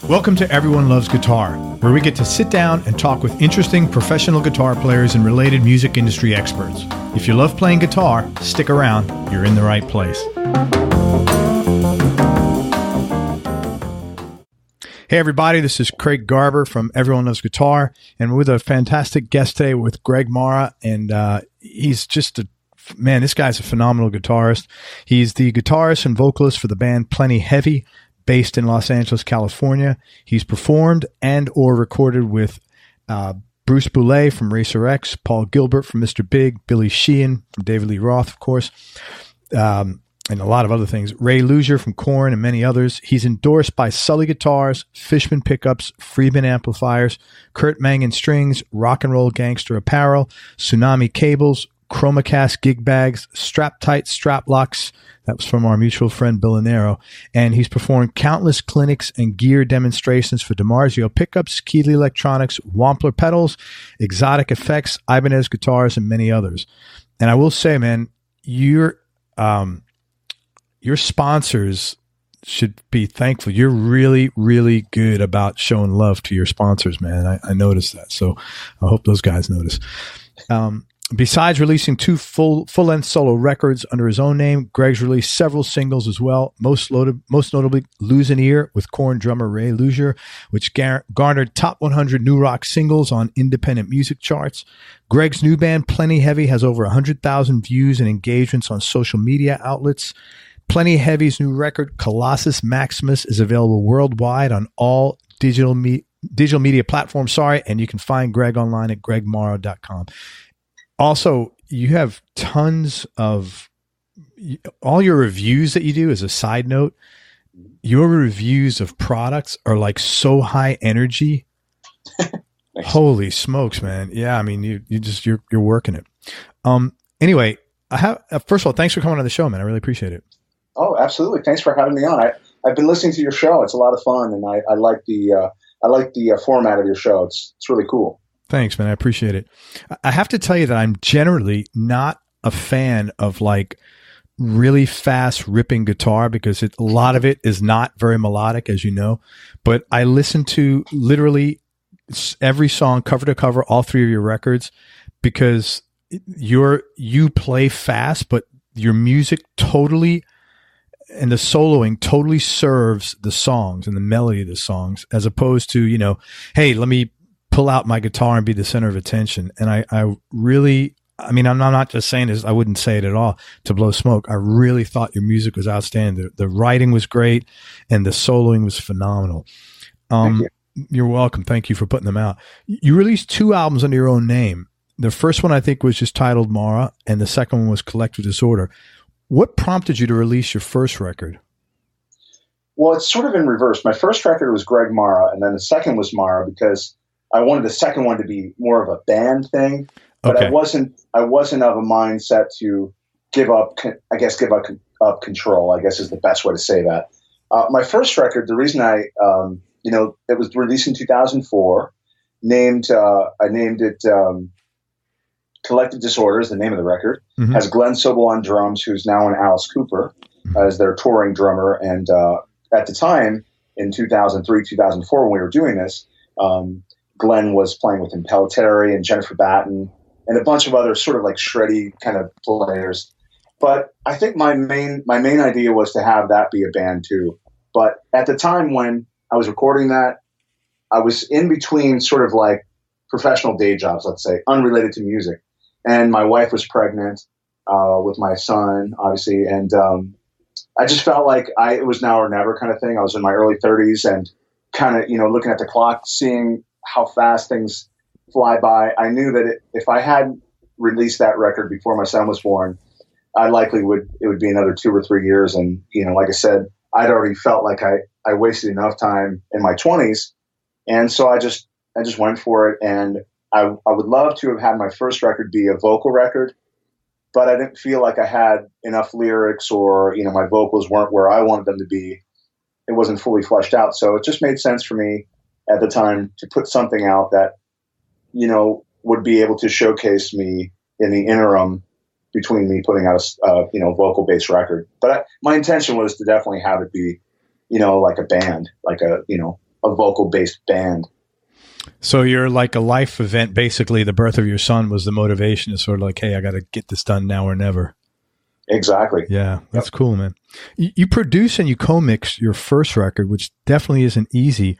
Welcome to Everyone Loves Guitar, where we get to sit down and talk with interesting professional guitar players and related music industry experts. If you love playing guitar, stick around. You're in the right place. Hey everybody, this is Craig Garber from Everyone Loves Guitar, and we're with a fantastic guest today with Gregg Marra, and he's just this guy's a phenomenal guitarist. He's the guitarist and vocalist for the band Plenty Heavy, based in Los Angeles, California. He's performed and or recorded with Bruce Bouillet from Racer X, Paul Gilbert from Mr. Big, Billy Sheehan from David Lee Roth, of course, and a lot of other things. Ray Luzier from Korn and many others. He's endorsed by Sully Guitars, Fishman Pickups, Friedman Amplifiers, Kurt Mangan Strings, Rock and Roll Gangster Apparel, Tsunami Cables, Chromacast Gig Bags, Strap Tight Strap Locks. That was from our mutual friend Bill Anero. And he's performed countless clinics and gear demonstrations for DiMarzio Pickups, Keeley Electronics, Wampler Pedals, Exotic Effects, Ibanez Guitars, and many others. And I will say, man, your sponsors should be thankful. You're really, really good about showing love to your sponsors, man. I noticed that. So I hope those guys notice. Besides releasing 2 full-length solo records under his own name, Gregg's released several singles as well, most notably Luzier with Korn drummer Ray Luzier, which garnered top 100 new rock singles on independent music charts. Gregg's new band, Plenty Heavy, has over 100,000 views and engagements on social media outlets. Plenty Heavy's new record, Colossus Maximus, is available worldwide on all digital media platforms, and you can find Gregg online at greggmarra.com. Also, you have tons of all your reviews that you do. As a side note, your reviews of products are like so high energy. Holy smokes, man. Yeah. I mean, you're working it. Anyway, first of all, thanks for coming on the show, man. I really appreciate it. Oh, absolutely. Thanks for having me on. I've been listening to your show. It's a lot of fun. And I like the format of your show. It's really cool. Thanks, man. I appreciate it. I have to tell you that I'm generally not a fan of like really fast ripping guitar because a lot of it is not very melodic, as you know. But I listen to literally every song cover to cover, all 3 of your records, because you play fast, but your music totally and the soloing totally serves the songs and the melody of the songs, as opposed to, hey, let me pull out my guitar and be the center of attention. And I'm not just saying this, I wouldn't say it at all to blow smoke. I really thought your music was outstanding. The writing was great and the soloing was phenomenal. Thank you. You're welcome. Thank you for putting them out. You released 2 albums under your own name. The first one I think was just titled Marra, and the second one was Collective Disorder. What prompted you to release your first record? Well, it's sort of in reverse. My first record was Gregg Marra, and then the second was Marra because I wanted the second one to be more of a band thing, but okay. I wasn't of a mindset to give up control, I guess is the best way to say that. My first record, the reason it was released in 2004, I named it Collective Disorder is the name of the record, has Glenn Sobel on drums, who's now in Alice Cooper as their touring drummer. And at the time, in 2003, 2004, when we were doing this, Glenn was playing with Impellitteri and Jennifer Batten and a bunch of other sort of like shreddy kind of players. But I think my main idea was to have that be a band too. But at the time when I was recording that, I was in between sort of like professional day jobs, let's say, unrelated to music. And my wife was pregnant with my son, obviously. And I just felt like it was now or never kind of thing. I was in my early 30s and kind of, looking at the clock, seeing how fast things fly by. I knew that if I had released that record before my son was born, it would be another 2 or 3 years. And, like I said, I'd already felt like I wasted enough time in my 20s. And so I just went for it. And I would love to have had my first record be a vocal record, but I didn't feel like I had enough lyrics or, my vocals weren't where I wanted them to be. It wasn't fully fleshed out. So it just made sense for me at the time to put something out that, would be able to showcase me in the interim between me putting out a vocal based record. But my intention was to definitely have it be, like a band, like a vocal based band. So you're like a life event. Basically, the birth of your son was the motivation. Is sort of like, hey, I got to get this done now or never. Exactly. Yeah, that's cool, man. You produce and you co-mix your first record, which definitely isn't easy.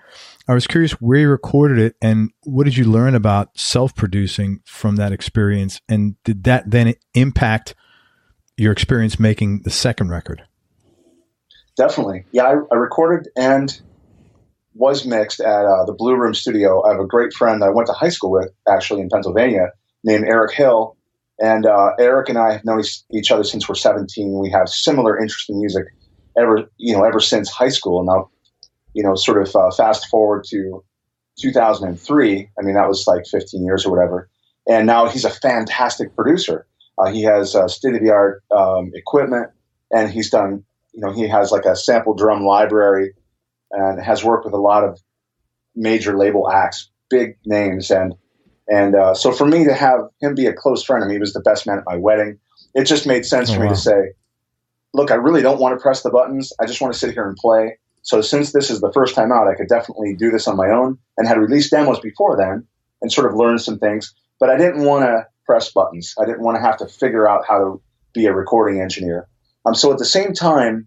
I was curious where you recorded it and what did you learn about self-producing from that experience? And did that then impact your experience making the second record? Definitely. Yeah, I recorded and was mixed at the Blue Room Studio. I have a great friend that I went to high school with, actually, in Pennsylvania, named Eric Hill. And Eric and I have known each other since we're 17. We have similar interest in music ever since high school. Now, sort of fast forward to 2003. I mean, that was like 15 years or whatever. And now he's a fantastic producer. He has state-of-the-art equipment, and he's done, he has like a sample drum library and has worked with a lot of major label acts, big names. And so for me to have him be a close friend, I mean, he was the best man at my wedding. It just made sense for me to say, look, I really don't want to press the buttons. I just want to sit here and play. So since this is the first time out, I could definitely do this on my own, and had released demos before then and sort of learned some things. But I didn't want to press buttons. I didn't want to have to figure out how to be a recording engineer. So at the same time,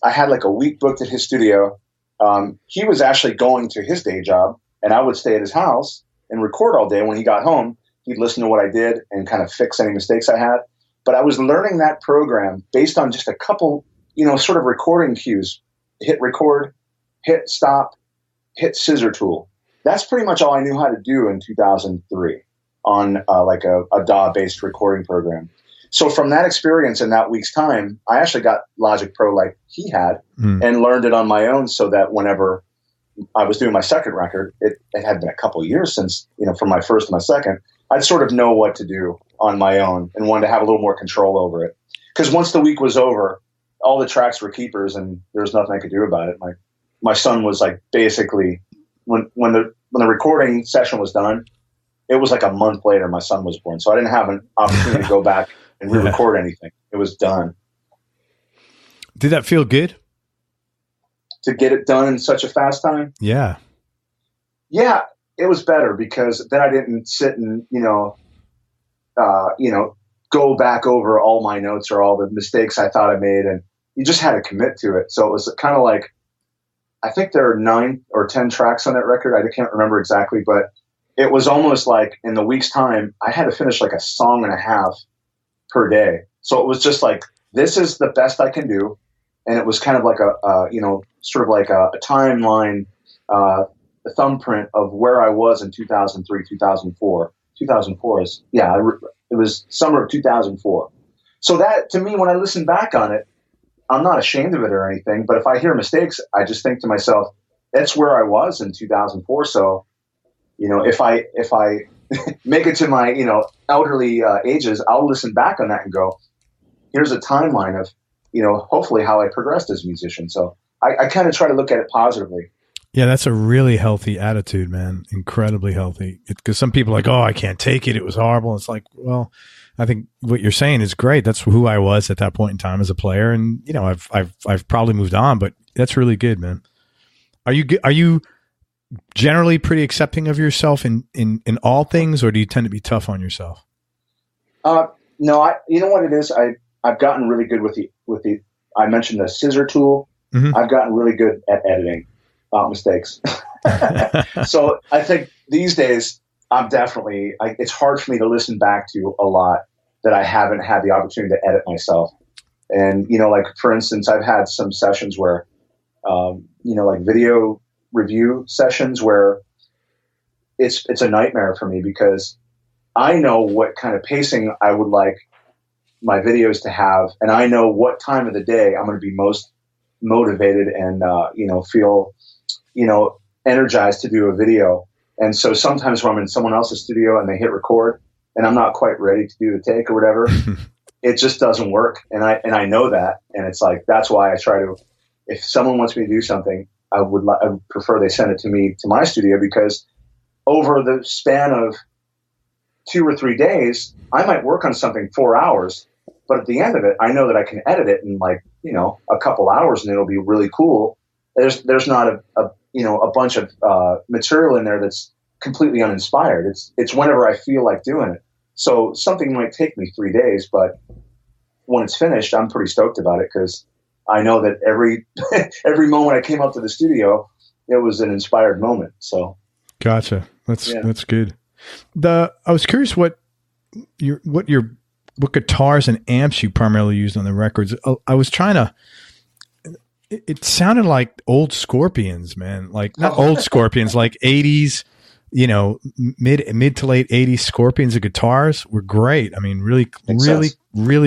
I had like a week booked at his studio. He was actually going to his day job, and I would stay at his house and record all day. When he got home, he'd listen to what I did and kind of fix any mistakes I had. But I was learning that program based on just a couple, sort of recording cues. Hit record, hit stop, hit scissor tool. That's pretty much all I knew how to do in 2003 on like a DAW-based recording program. So from that experience in that week's time, I actually got Logic Pro like he had and learned it on my own, so that whenever I was doing my second record, it had been a couple of years since, from my first to my second, I'd sort of know what to do on my own and wanted to have a little more control over it. Because once the week was over, all the tracks were keepers and there was nothing I could do about it. My son was like, basically, when the recording session was done, it was like a month later my son was born. So I didn't have an opportunity to go back and re-record anything. It was done. Did that feel good? To get it done in such a fast time? Yeah. Yeah, it was better because then I didn't sit and, go back over all my notes or all the mistakes I thought I made, and you just had to commit to it. So it was kind of like, I think there are 9 or 10 tracks on that record. I can't remember exactly, but it was almost like in the week's time, I had to finish like a song and a half per day. So it was just like, this is the best I can do. And it was kind of like sort of like a timeline, a thumbprint of where I was in 2003, 2004. 2004 is, it was summer of 2004. So that, to me, when I listen back on it, I'm not ashamed of it or anything, but if I hear mistakes, I just think to myself, that's where I was in 2004. So, if I make it to my, elderly ages, I'll listen back on that and go, here's a timeline of, hopefully how I progressed as a musician. So I kind of try to look at it positively. Yeah, that's a really healthy attitude, man. Incredibly healthy. Because some people are like, oh, I can't take it. It was horrible. It's like, well, I think what you're saying is great. That's who I was at that point in time as a player. And, I've probably moved on, but that's really good, man. Are you generally pretty accepting of yourself in all things, or do you tend to be tough on yourself? No, you know what it is? I've gotten really good with the I mentioned the scissor tool. Mm-hmm. I've gotten really good at editing mistakes. So I think these days I'm definitely, it's hard for me to listen back to a lot that I haven't had the opportunity to edit myself. And, like for instance, I've had some sessions where, like video review sessions where it's a nightmare for me because I know what kind of pacing I would like my videos to have, and I know what time of the day I'm going to be most motivated and feel energized to do a video. And so sometimes when I'm in someone else's studio and they hit record and I'm not quite ready to do the take or whatever, it just doesn't work. And I know that, and it's like, that's why I try to, if someone wants me to do something, I would prefer they send it to me to my studio, because over the span of 2 or 3 days, I might work on something 4 hours, but at the end of it, I know that I can edit it in a couple hours and it'll be really cool. There's not a bunch of material in there that's completely uninspired. It's whenever I feel like doing it. So something might take me 3 days, but when it's finished, I'm pretty stoked about it because I know that every every moment I came up to the studio, it was an inspired moment. So, gotcha. That's good. I was curious what guitars and amps you primarily used on the records. I was trying to. It sounded like old Scorpions, man. Like not old Scorpions, like 80s. Mid to late 80s Scorpions. The guitars were great. I mean, really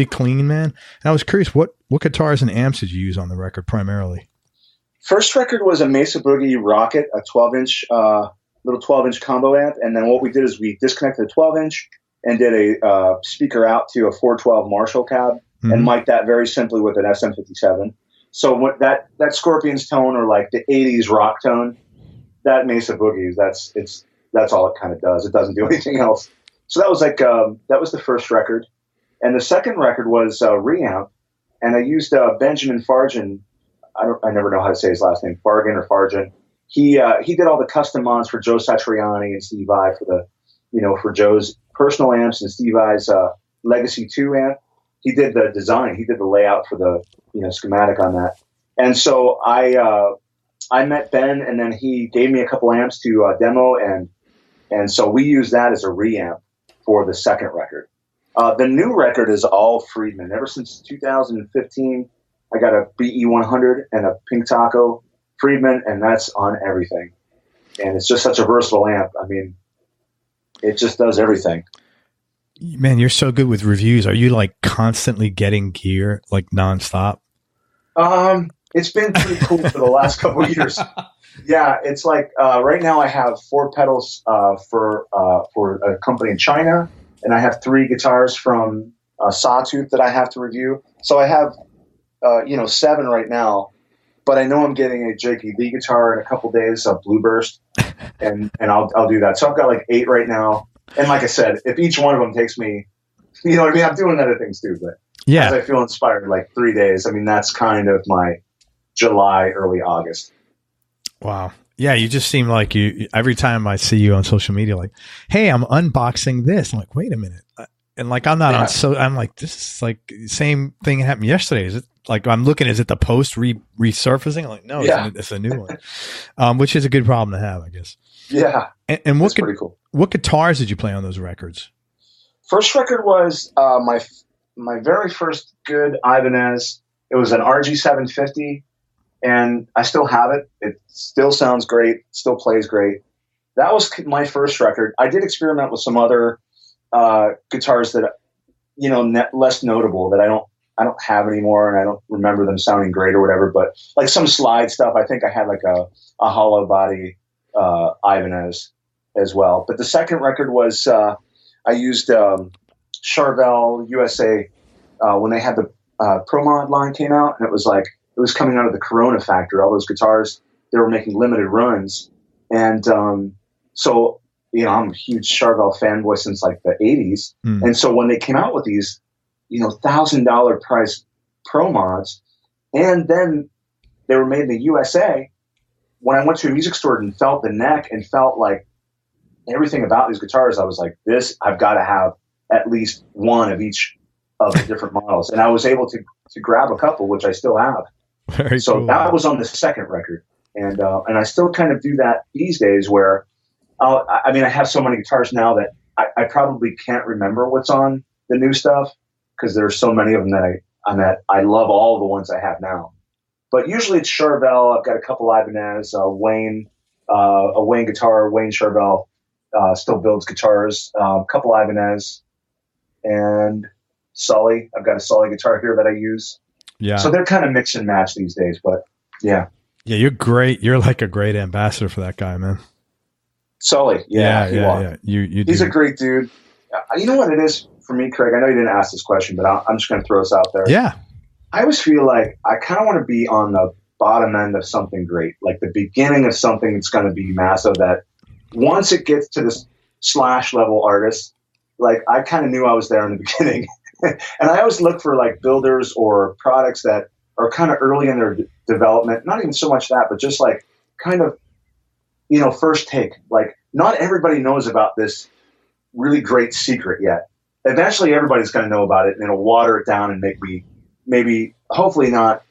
clean, man. And I was curious, what guitars and amps did you use on the record primarily? First record was a Mesa Boogie Rocket, a 12-inch, little 12-inch combo amp. And then what we did is we disconnected the 12-inch and did a speaker out to a 412 Marshall cab and mic'd that very simply with an SM57. So what that Scorpions tone, or like the 80s rock tone, that Mesa Boogie, that's all it kind of does. It doesn't do anything else. So that was that was the first record. And the second record was Reamp, and I used Benjamin Fargen. I never know how to say his last name, Fargen or Fargen. He did all the custom mods for Joe Satriani and Steve Vai for Joe's personal amps and Steve Vai's Legacy 2 amp. He did the design. He did the layout for the schematic on that. And so I met Ben, and then he gave me a couple amps to demo, and so we used that as a reamp for the second record. The new record is all Friedman. Ever since 2015, I got a BE100 and a Pink Taco Friedman, and that's on everything. And it's just such a versatile amp. I mean, it just does everything. Man, you're so good with reviews. Are you like constantly getting gear like nonstop? It's been pretty cool for the last couple of years. Yeah, it's like right now I have 4 pedals for a company in China, and I have 3 guitars from Sawtooth that I have to review. So I have 7 right now, but I know I'm getting a JPB guitar in a couple days, a Blueburst, and I'll do that. So I've got like 8 right now. And like I said, if each one of them takes me, you know what I mean? I'm doing other things too, but as I feel inspired, like 3 days. I mean, that's kind of my July, early August. Wow. Yeah, you just seem like you, every time I see you on social media, like, hey, I'm unboxing this. I'm like, wait a minute. And like, I'm not on, so I'm like, this is like the same thing happened yesterday. Is it like, I'm looking, is it the post resurfacing? I'm like, no, it's a new one, which is a good problem to have, I guess. Yeah. And pretty cool. What guitars did you play on those records? First record was my very first good Ibanez. It was an RG750, and I still have it. It still sounds great, still plays great. That was my first record. I did experiment with some other guitars that, less notable, that I don't have anymore, and I don't remember them sounding great or whatever. But like some slide stuff, I think I had like a hollow body Ibanez as well. But the second record was I used Charvel USA when they had the Pro Mod line came out, and it was coming out of the Corona factory. All those guitars, they were making limited runs, and so I'm a huge Charvel fanboy since like the 80s, and so when they came out with these $1,000 price Pro Mods, and then they were made in the USA. When I went to a music store and felt the neck and felt like everything about these guitars, I was like, I've got to have at least one of each of the different models. And I was able to grab a couple, which I still have. Very so cool. That was on the second record. And I still kind of do that these days where, I have so many guitars now that I probably can't remember what's on the new stuff because there's so many of them that I love all the ones I have now. But usually it's Charvel. I've got a couple Ibanez, a Wayne guitar. Wayne Charvel still builds guitars. A couple Ibanez, and Sully. I've got a Sully guitar here that I use. Yeah. So they're kind of mix and match these days. But yeah. Yeah, you're great. You're like a great ambassador for that guy, man. Sully. Yeah. He's a great dude. You know what it is for me, Craig? I know you didn't ask this question, but I'm just going to throw this out there. Yeah. I always feel like I kind of want to be on the bottom end of something great, like the beginning of something that's going to be massive, that once it gets to this Slash level artist, like I kind of knew I was there in the beginning. And I always look for like builders or products that are kind of early in their development. Not even so much that, but just like kind of first take. Like, not everybody knows about this really great secret yet. Eventually everybody's going to know about it, and it'll water it down and make me maybe, hopefully not,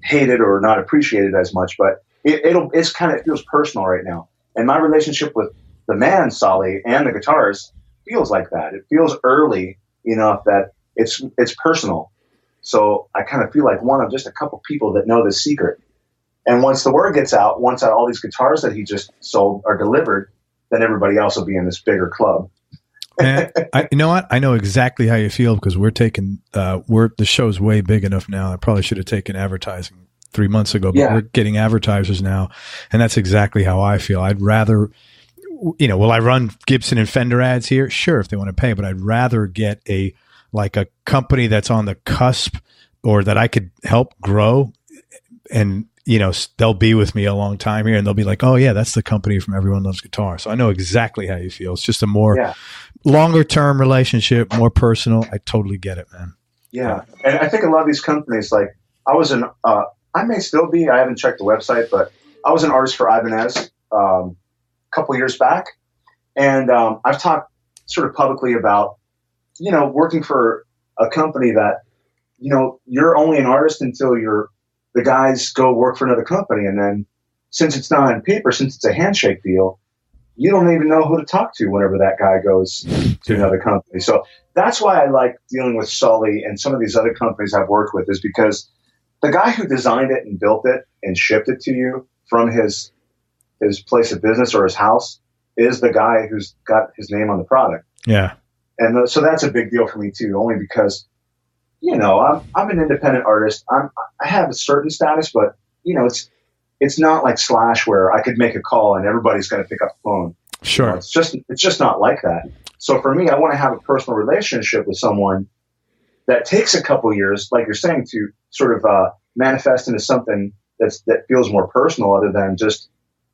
hate it or not appreciate it as much, but it feels personal right now. And my relationship with the man, Sully, and the guitars feels like that. It feels early enough that it's personal. So I kind of feel like one of just a couple people that know the secret. And once the word gets out, once all these guitars that he just sold are delivered, then everybody else will be in this bigger club. And you know what? I know exactly how you feel, because we're taking, the show's way big enough now. I probably should have taken advertising 3 months ago, but we're getting advertisers now. And that's exactly how I feel. I'd rather, will I run Gibson and Fender ads here? Sure, if they want to pay, but I'd rather get a company that's on the cusp, or that I could help grow, and they'll be with me a long time here, and they'll be like, oh yeah, that's the company from Everyone Loves Guitar. So I know exactly how you feel. It's just a more longer term relationship, more personal. I totally get it, man. Yeah. And I think a lot of these companies, like I may still be, I haven't checked the website, but I was an artist for Ibanez a couple years back. And I've talked sort of publicly about, working for a company that, you're only an artist until the guys go work for another company. And then since it's not on paper, since it's a handshake deal, you don't even know who to talk to whenever that guy goes to another company. So that's why I like dealing with Sully and some of these other companies I've worked with, is because the guy who designed it and built it and shipped it to you from his place of business or his house is the guy who's got his name on the product. Yeah. And so that's a big deal for me too, only because, I'm an independent artist. I have a certain status, but it's not like Slash where I could make a call and everybody's going to pick up the phone. Sure. It's just not like that. So for me, I want to have a personal relationship with someone that takes a couple years, like you're saying, to sort of manifest into something that feels more personal, other than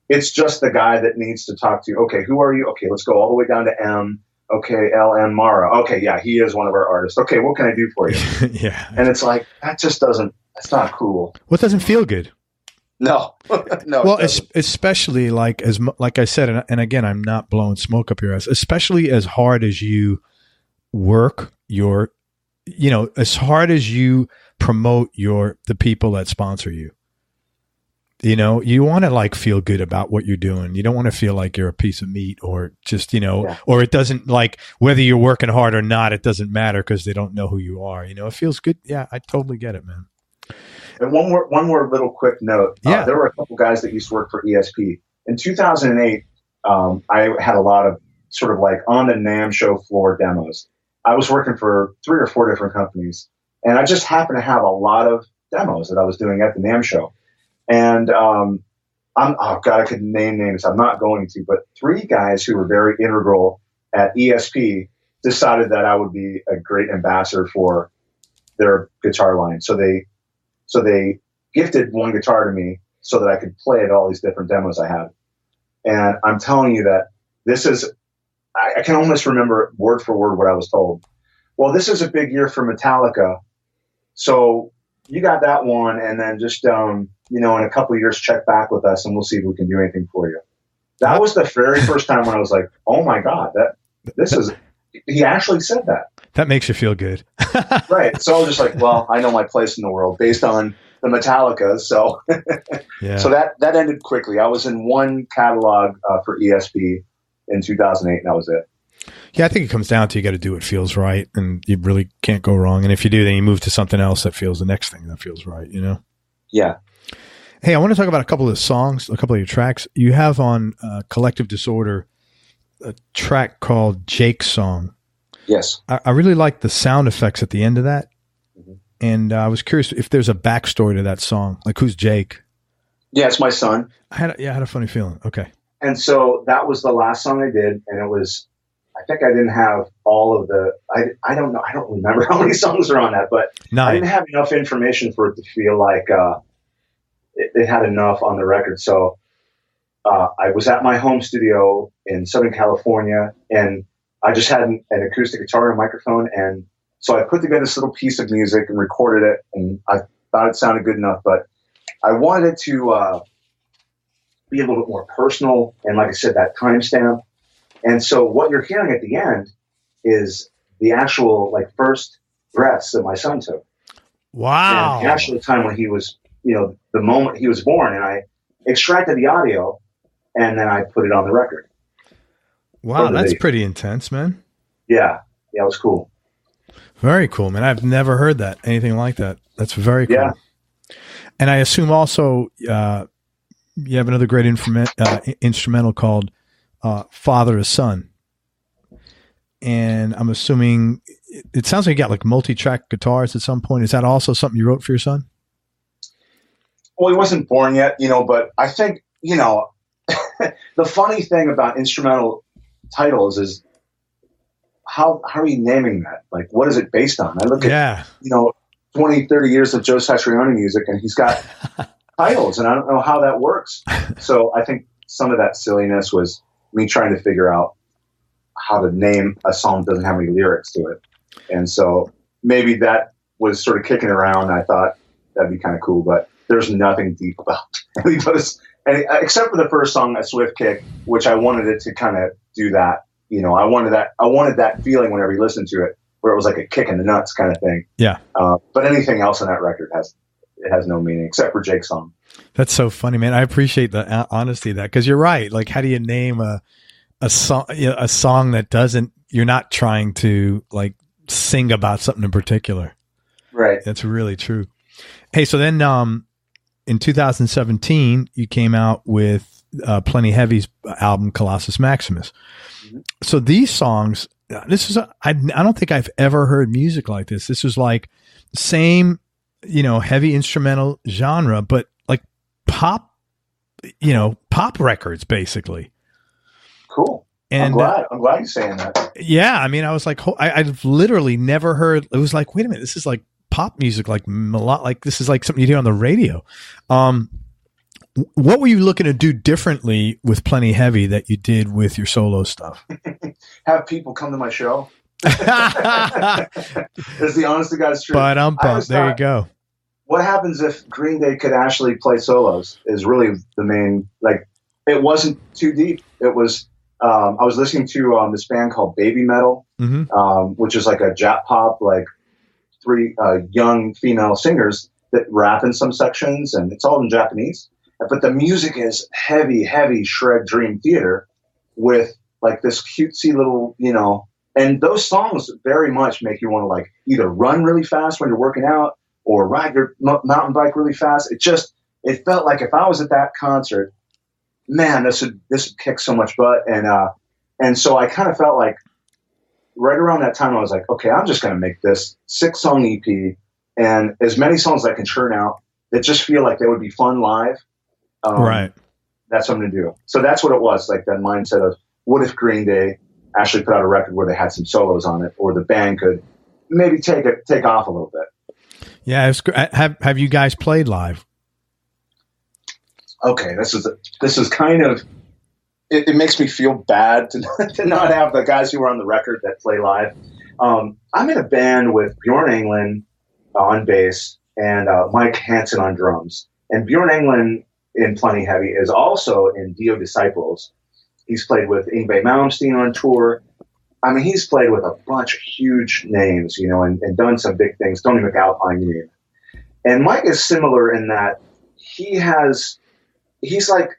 it's just the guy that needs to talk to you. Okay, who are you? Okay, let's go all the way down to M. Okay, LM Marra. Okay, yeah, he is one of our artists. Okay, what can I do for you? Yeah. And it's like, that's not cool. Well, it doesn't feel good. No. No. Well, especially like I said, and again, I'm not blowing smoke up your ass, especially as hard as you work as hard as you promote the people that sponsor you. You want to feel good about what you're doing. You don't want to feel like you're a piece of meat, or just, or it doesn't, whether you're working hard or not, it doesn't matter because they don't know who you are. It feels good. Yeah, I totally get it, man. And one more little quick note. Yeah. There were a couple guys that used to work for ESP. In 2008, I had a lot of sort of on the NAMM show floor demos. I was working for 3 or 4 different companies, and I just happened to have a lot of demos that I was doing at the NAMM show. And I could name names. I'm not going to, but 3 guys who were very integral at ESP decided that I would be a great ambassador for their guitar line. So they gifted one guitar to me so that I could play at all these different demos I had. And I'm telling you that this is, I can almost remember word for word what I was told. Well, this is a big year for Metallica. So you got that one, and then just, in a couple of years, check back with us and we'll see if we can do anything for you. That was the very first time when I was like, oh my God, he actually said that. That makes you feel good. Right. So I was just like, well, I know my place in the world based on the Metallica. So, yeah. So that ended quickly. I was in one catalog for ESP in 2008, and that was it. Yeah, I think it comes down to you got to do what feels right, and you really can't go wrong. And if you do, then you move to something else that feels the next thing that feels right, Yeah. Hey, I want to talk about a couple of songs, a couple of your tracks. You have on Collective Disorder a track called Jake's Song. Yes. I really like the sound effects at the end of that. Mm-hmm. And I was curious if there's a backstory to that song. Like, who's Jake? Yeah, it's my son. I had a funny feeling. Okay. And so that was the last song I did. And it was, I think I didn't have all of the, I don't know. I don't remember how many songs are on that, but 9. I didn't have enough information for it to feel like it had enough on the record. So I was at my home studio in Southern California, and I just had an acoustic guitar and a microphone. And so I put together this little piece of music and recorded it, and I thought it sounded good enough, but I wanted it to be a little bit more personal. And like I said, that timestamp. And so what you're hearing at the end is the actual like first breaths that my son took. Wow. And the actual time when he was, the moment he was born, and I extracted the audio and then I put it on the record. Wow. That's pretty intense, man. Yeah. Yeah. It was cool. Very cool, man. I've never heard that. Anything like that. That's very cool. Yeah. And I assume also, you have another great instrumental called, Father to Son. And I'm assuming it sounds like you got like multi-track guitars at some point. Is that also something you wrote for your son? Well, he wasn't born yet, but I think, the funny thing about instrumental titles is how are you naming that? Like, what is it based on? I look at, 20, 30 years of Joe Satriani music, and he's got titles, and I don't know how that works. So I think some of that silliness was me trying to figure out how to name a song that doesn't have any lyrics to it. And so maybe that was sort of kicking around. And I thought that'd be kind of cool, but there's nothing deep about any of those, except for the first song, A Swift Kick, which I wanted it to kind of do that. I wanted that feeling whenever you listen to it, where it was like a kick in the nuts kind of thing. Yeah. But anything else on that record has no meaning except for Jake's song. That's so funny, man. I appreciate the honesty of that, because you're right. Like, how do you name a song, a song that doesn't, you're not trying to like sing about something in particular. Right. That's really true. Hey, so then, in 2017, you came out with, Plenty Heavy's album, Colossus Maximus. Mm-hmm. So these songs, I don't think I've ever heard music like this. This was like same, heavy instrumental genre, but like pop records basically. Cool. And I'm glad you're saying that. Yeah. I mean, I was like, I've literally never heard, it was like, wait a minute, this is like pop music, like this is like something you hear on the radio. What were you looking to do differently with Plenty Heavy that you did with your solo stuff? Have people come to my show. It's the honest to God's truth. But there you go. What happens if Green Day could actually play solos is really the main, like, it wasn't too deep. It was, I was listening to this band called Baby Metal, mm-hmm. Which is like a Jap pop, like three young female singers that rap in some sections, and it's all in Japanese. But the music is heavy, heavy shred dream theater with like this cutesy little, and those songs very much make you want to like either run really fast when you're working out or ride your mountain bike really fast. It felt like if I was at that concert, man, this would kick so much butt. And so I kind of felt like right around that time, I was like, okay, I'm just going to make this 6-song EP and as many songs as I can churn out that just feel like they would be fun live. Right. That's what I'm going to do. So that's what it was, like that mindset of what if Green Day actually put out a record where they had some solos on it, or the band could maybe take off a little bit. Yeah. Have you guys played live? Okay. This is kind of, it makes me feel bad to not have the guys who were on the record that play live. I'm in a band with Bjorn Englund on bass and Mike Hansen on drums, and Bjorn Englund in Plenty Heavy is also in Dio Disciples. He's played with Yngwie Malmsteen on tour. I mean, he's played with a bunch of huge names, and done some big things. Tony McAlpine, And Mike is similar in that he's like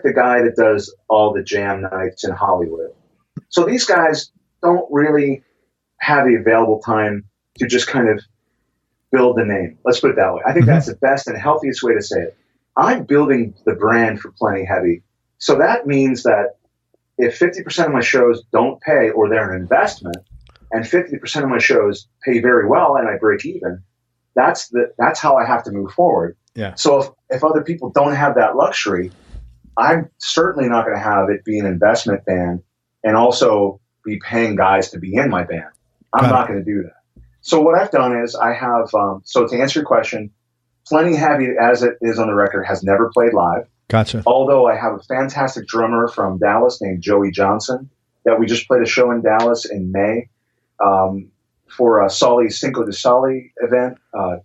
the guy that does all the jam nights in Hollywood. So these guys don't really have the available time to just kind of build the name. Let's put it that way. I think that's the best and healthiest way to say it. I'm building the brand for Plenty Heavy. So that means that if 50% of my shows don't pay or they're an investment, and 50% of my shows pay very well and I break even, that's how I have to move forward. Yeah. So if other people don't have that luxury, I'm certainly not going to have it be an investment band and also be paying guys to be in my band. I'm not going to do that. So what I've done is I have, so to answer your question, Plenty Heavy, as it is on the record, has never played live. Gotcha. Although I have a fantastic drummer from Dallas named Joey Johnson that we just played a show in Dallas in May for a Sully Cinco de Sully event.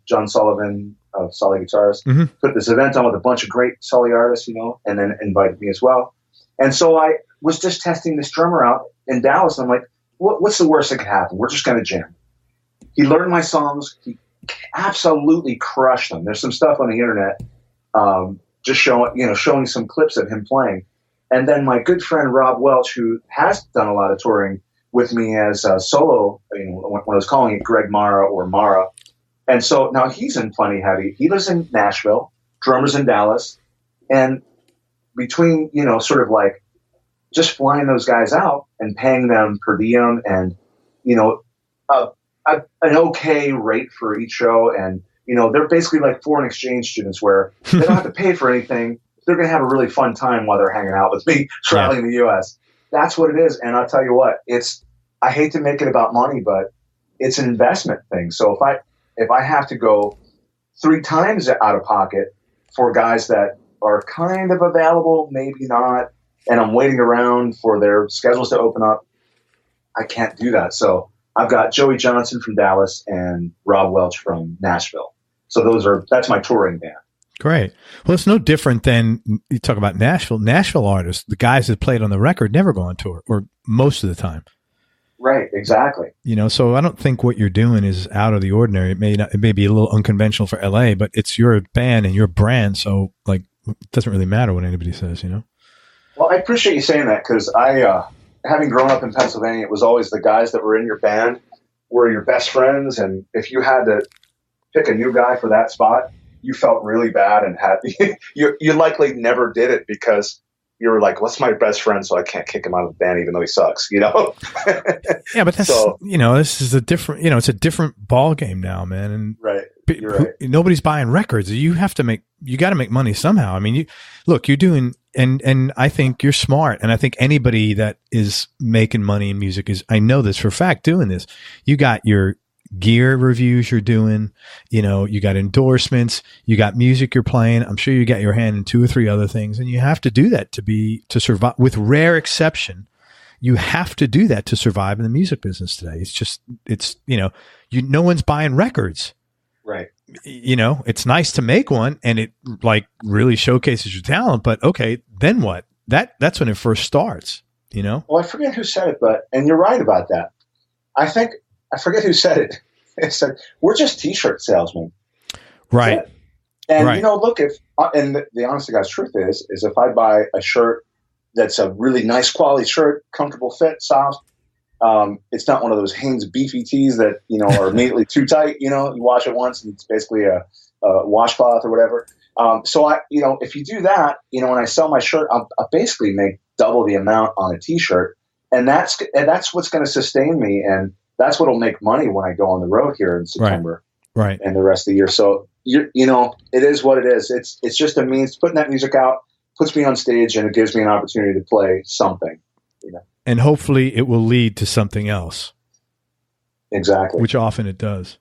John Sullivan Sully guitarist, put this event on with a bunch of great Sully artists, and then invited me as well. And so I was just testing this drummer out in Dallas. And I'm like, what's the worst that could happen? We're just going to jam. He learned my songs. He absolutely crushed them. There's some stuff on the internet, just showing some clips of him playing. And then my good friend Rob Welch, who has done a lot of touring with me as a solo, when I was calling it Gregg Marra or Marra. And so now he's in Plenty Heavy. He lives in Nashville, drummers in Dallas. And between, sort of like just flying those guys out and paying them per diem and, an okay rate for each show. And, they're basically like foreign exchange students where they don't have to pay for anything. They're going to have a really fun time while they're hanging out with me traveling the U.S. That's what it is. And I'll tell you what, I hate to make it about money, but it's an investment thing. So if I have to go 3 times out of pocket for guys that are kind of available, maybe not, and I'm waiting around for their schedules to open up, I can't do that. So I've got Joey Johnson from Dallas and Rob Welch from Nashville. So that's my touring band. Great. Well, it's no different than you talk about Nashville. Nashville artists, the guys that played on the record never go on tour, or most of the time. Right, exactly. So I don't think what you're doing is out of the ordinary. It may be a little unconventional for LA, but it's your band and your brand. So like, it doesn't really matter what anybody says, Well, I appreciate you saying that because having grown up in Pennsylvania, it was always the guys that were in your band were your best friends. And if you had to pick a new guy for that spot, you felt really bad and you likely never did it because you were like, what's my best friend? So I can't kick him out of the band, even though he sucks, Yeah, but that's, this is a different, it's a different ball game now, man. And right. You're right. Nobody's buying records. You got to make money somehow. I mean, you're doing, and I think you're smart. And I think anybody that is making money in music I know this for a fact, doing this. You got your gear reviews you're doing, you got endorsements, you got music you're playing. I'm sure you got your hand in 2 or 3 other things, and you have to do that to survive. With rare exception, you have to do that to survive in the music business today. No one's buying records. Right. It's nice to make one and it like really showcases your talent, but okay, then what? That's when it first starts, Well, I forget who said it, and you're right about that. I forget who said it. It said, we're just t-shirt salesmen. Right. And, right. Look, and the honest to God's truth is if I buy a shirt that's a really nice quality shirt, comfortable fit, soft, it's not one of those Hanes beefy tees that, are immediately too tight, you wash it once and it's basically a washcloth or whatever. So if you do that, when I sell my shirt, I'll basically make double the amount on a t-shirt. And that's what's going to sustain me. And that's what'll make money when I go on the road here in September, right, and the rest of the year. So it is what it is. It's just a means. Putting that music out puts me on stage, and it gives me an opportunity to play something. And hopefully, it will lead to something else. Exactly, which often it does.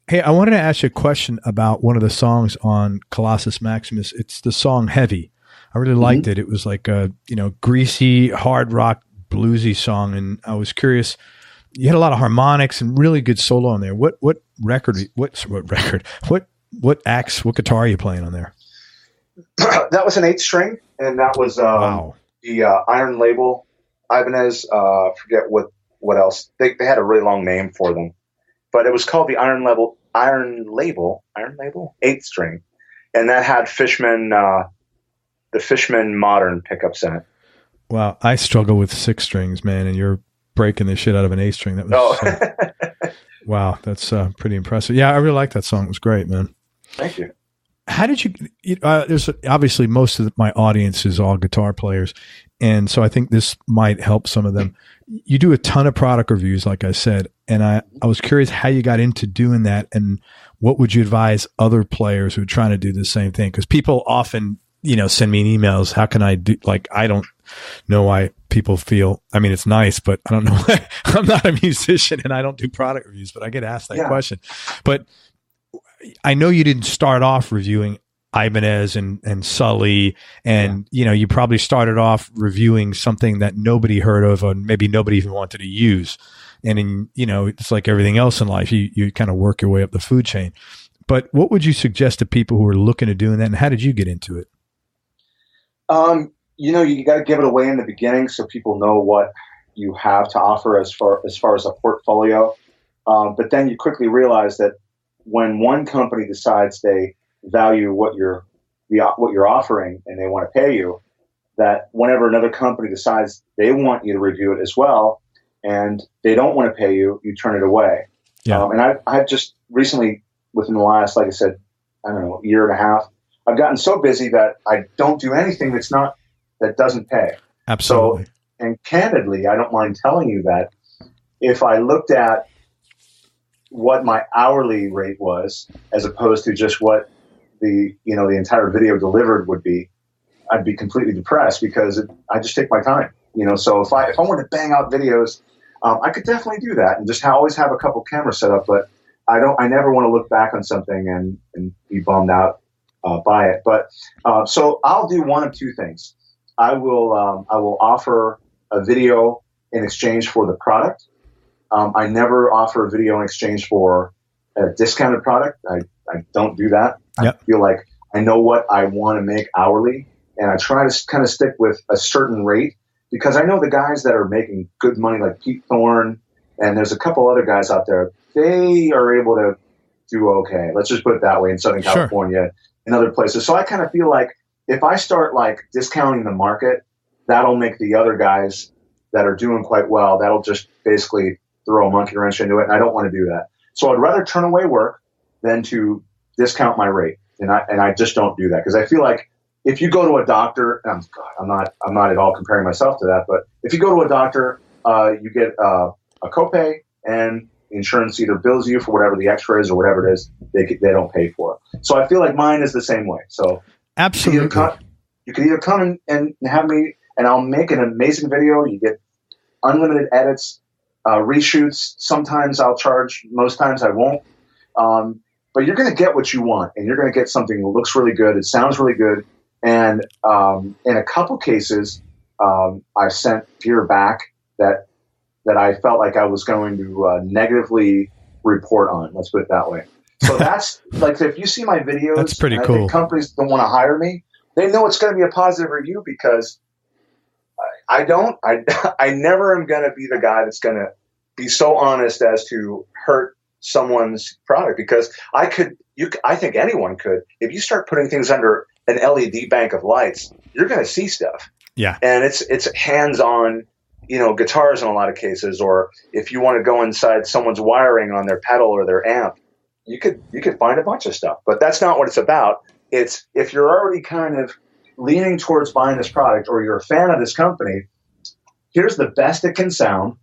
Hey, I wanted to ask you a question about one of the songs on Colossus Maximus. It's the song "Heavy." I really liked it. It was like a greasy, hard rock, bluesy song, and I was curious. You had a lot of harmonics and really good solo on there. What guitar are you playing on there? That was an 8-string, and that was the Iron Label Ibanez. Forget what else. They had a really long name for them, but it was called the Iron Label 8-string, and that had the Fishman Modern pickups in it. Wow, I struggle with 6 strings, man, and you're breaking the shit out of an 8-string. That was wow, that's pretty impressive. Yeah, I really like that song. It was great, man. Thank you. How did you? There's obviously most of my audience is all guitar players, and so I think this might help some of them. You do a ton of product reviews, like I said, and I was curious how you got into doing that, and what would you advise other players who are trying to do the same thing? Because people often, send me emails. How can I do? Like, I don't know why people feel. I mean, it's nice, but I don't know why. I'm not a musician and I don't do product reviews, but I get asked that question. But I know you didn't start off reviewing Ibanez and Sully, and you probably started off reviewing something that nobody heard of, or maybe nobody even wanted to use. And it's like everything else in life, you kind of work your way up the food chain. But what would you suggest to people who are looking at doing that, and how did you get into it? You got to give it away in the beginning so people know what you have to offer as far as a portfolio. But then you quickly realize that when one company decides they value what you're offering and they want to pay you, that whenever another company decides they want you to review it as well and they don't want to pay you, you turn it away. Yeah. And I've just recently, within the last, like I said, I don't know, year and a half, I've gotten so busy that I don't do anything that doesn't pay. Absolutely. So, and candidly, I don't mind telling you that if I looked at what my hourly rate was as opposed to just what the entire video delivered would be, I'd be completely depressed because I just take my time. So if I wanted to bang out videos, I could definitely do that and just always have a couple cameras set up. But I never want to look back on something and be bummed out by it. But so I'll do one of two things. I will offer a video in exchange for the product. I never offer a video in exchange for a discounted product. I don't do that. Yep. I feel like I know what I want to make hourly, and I try to kind of stick with a certain rate because I know the guys that are making good money, like Pete Thorne, and there's a couple other guys out there. They are able to do okay. Let's just put it that way in Southern California and other places. So I kind of feel like if I start like discounting the market, that'll make the other guys that are doing quite well, that'll just basically throw a monkey wrench into it. And I don't want to do that. So I'd rather turn away work than to discount my rate. And I just don't do that because I feel like if you go to a doctor, I'm not at all comparing myself to that, but if you go to a doctor, you get a copay and insurance either bills you for whatever the x-rays or whatever it is, they don't pay for it. So I feel like mine is the same way. So absolutely, you can either come and have me, and I'll make an amazing video. You get unlimited edits, reshoots. Sometimes I'll charge, most times I won't. But you're going to get what you want, and you're going to get something that looks really good. It sounds really good. And in a couple cases, I've sent gear back that I felt like I was going to negatively report on. Let's put it that way. So that's like, if you see my videos, that's pretty and cool. I think companies don't want to hire me, they know it's going to be a positive review because I never am going to be the guy that's going to be so honest as to hurt someone's product, because I think anyone could. If you start putting things under an LED bank of lights, you're going to see stuff. Yeah. And it's hands-on, guitars in a lot of cases, or if you want to go inside someone's wiring on their pedal or their amp, you could find a bunch of stuff. But that's not what it's about. It's if you're already kind of leaning towards buying this product or you're a fan of this company, here's the best it can sound.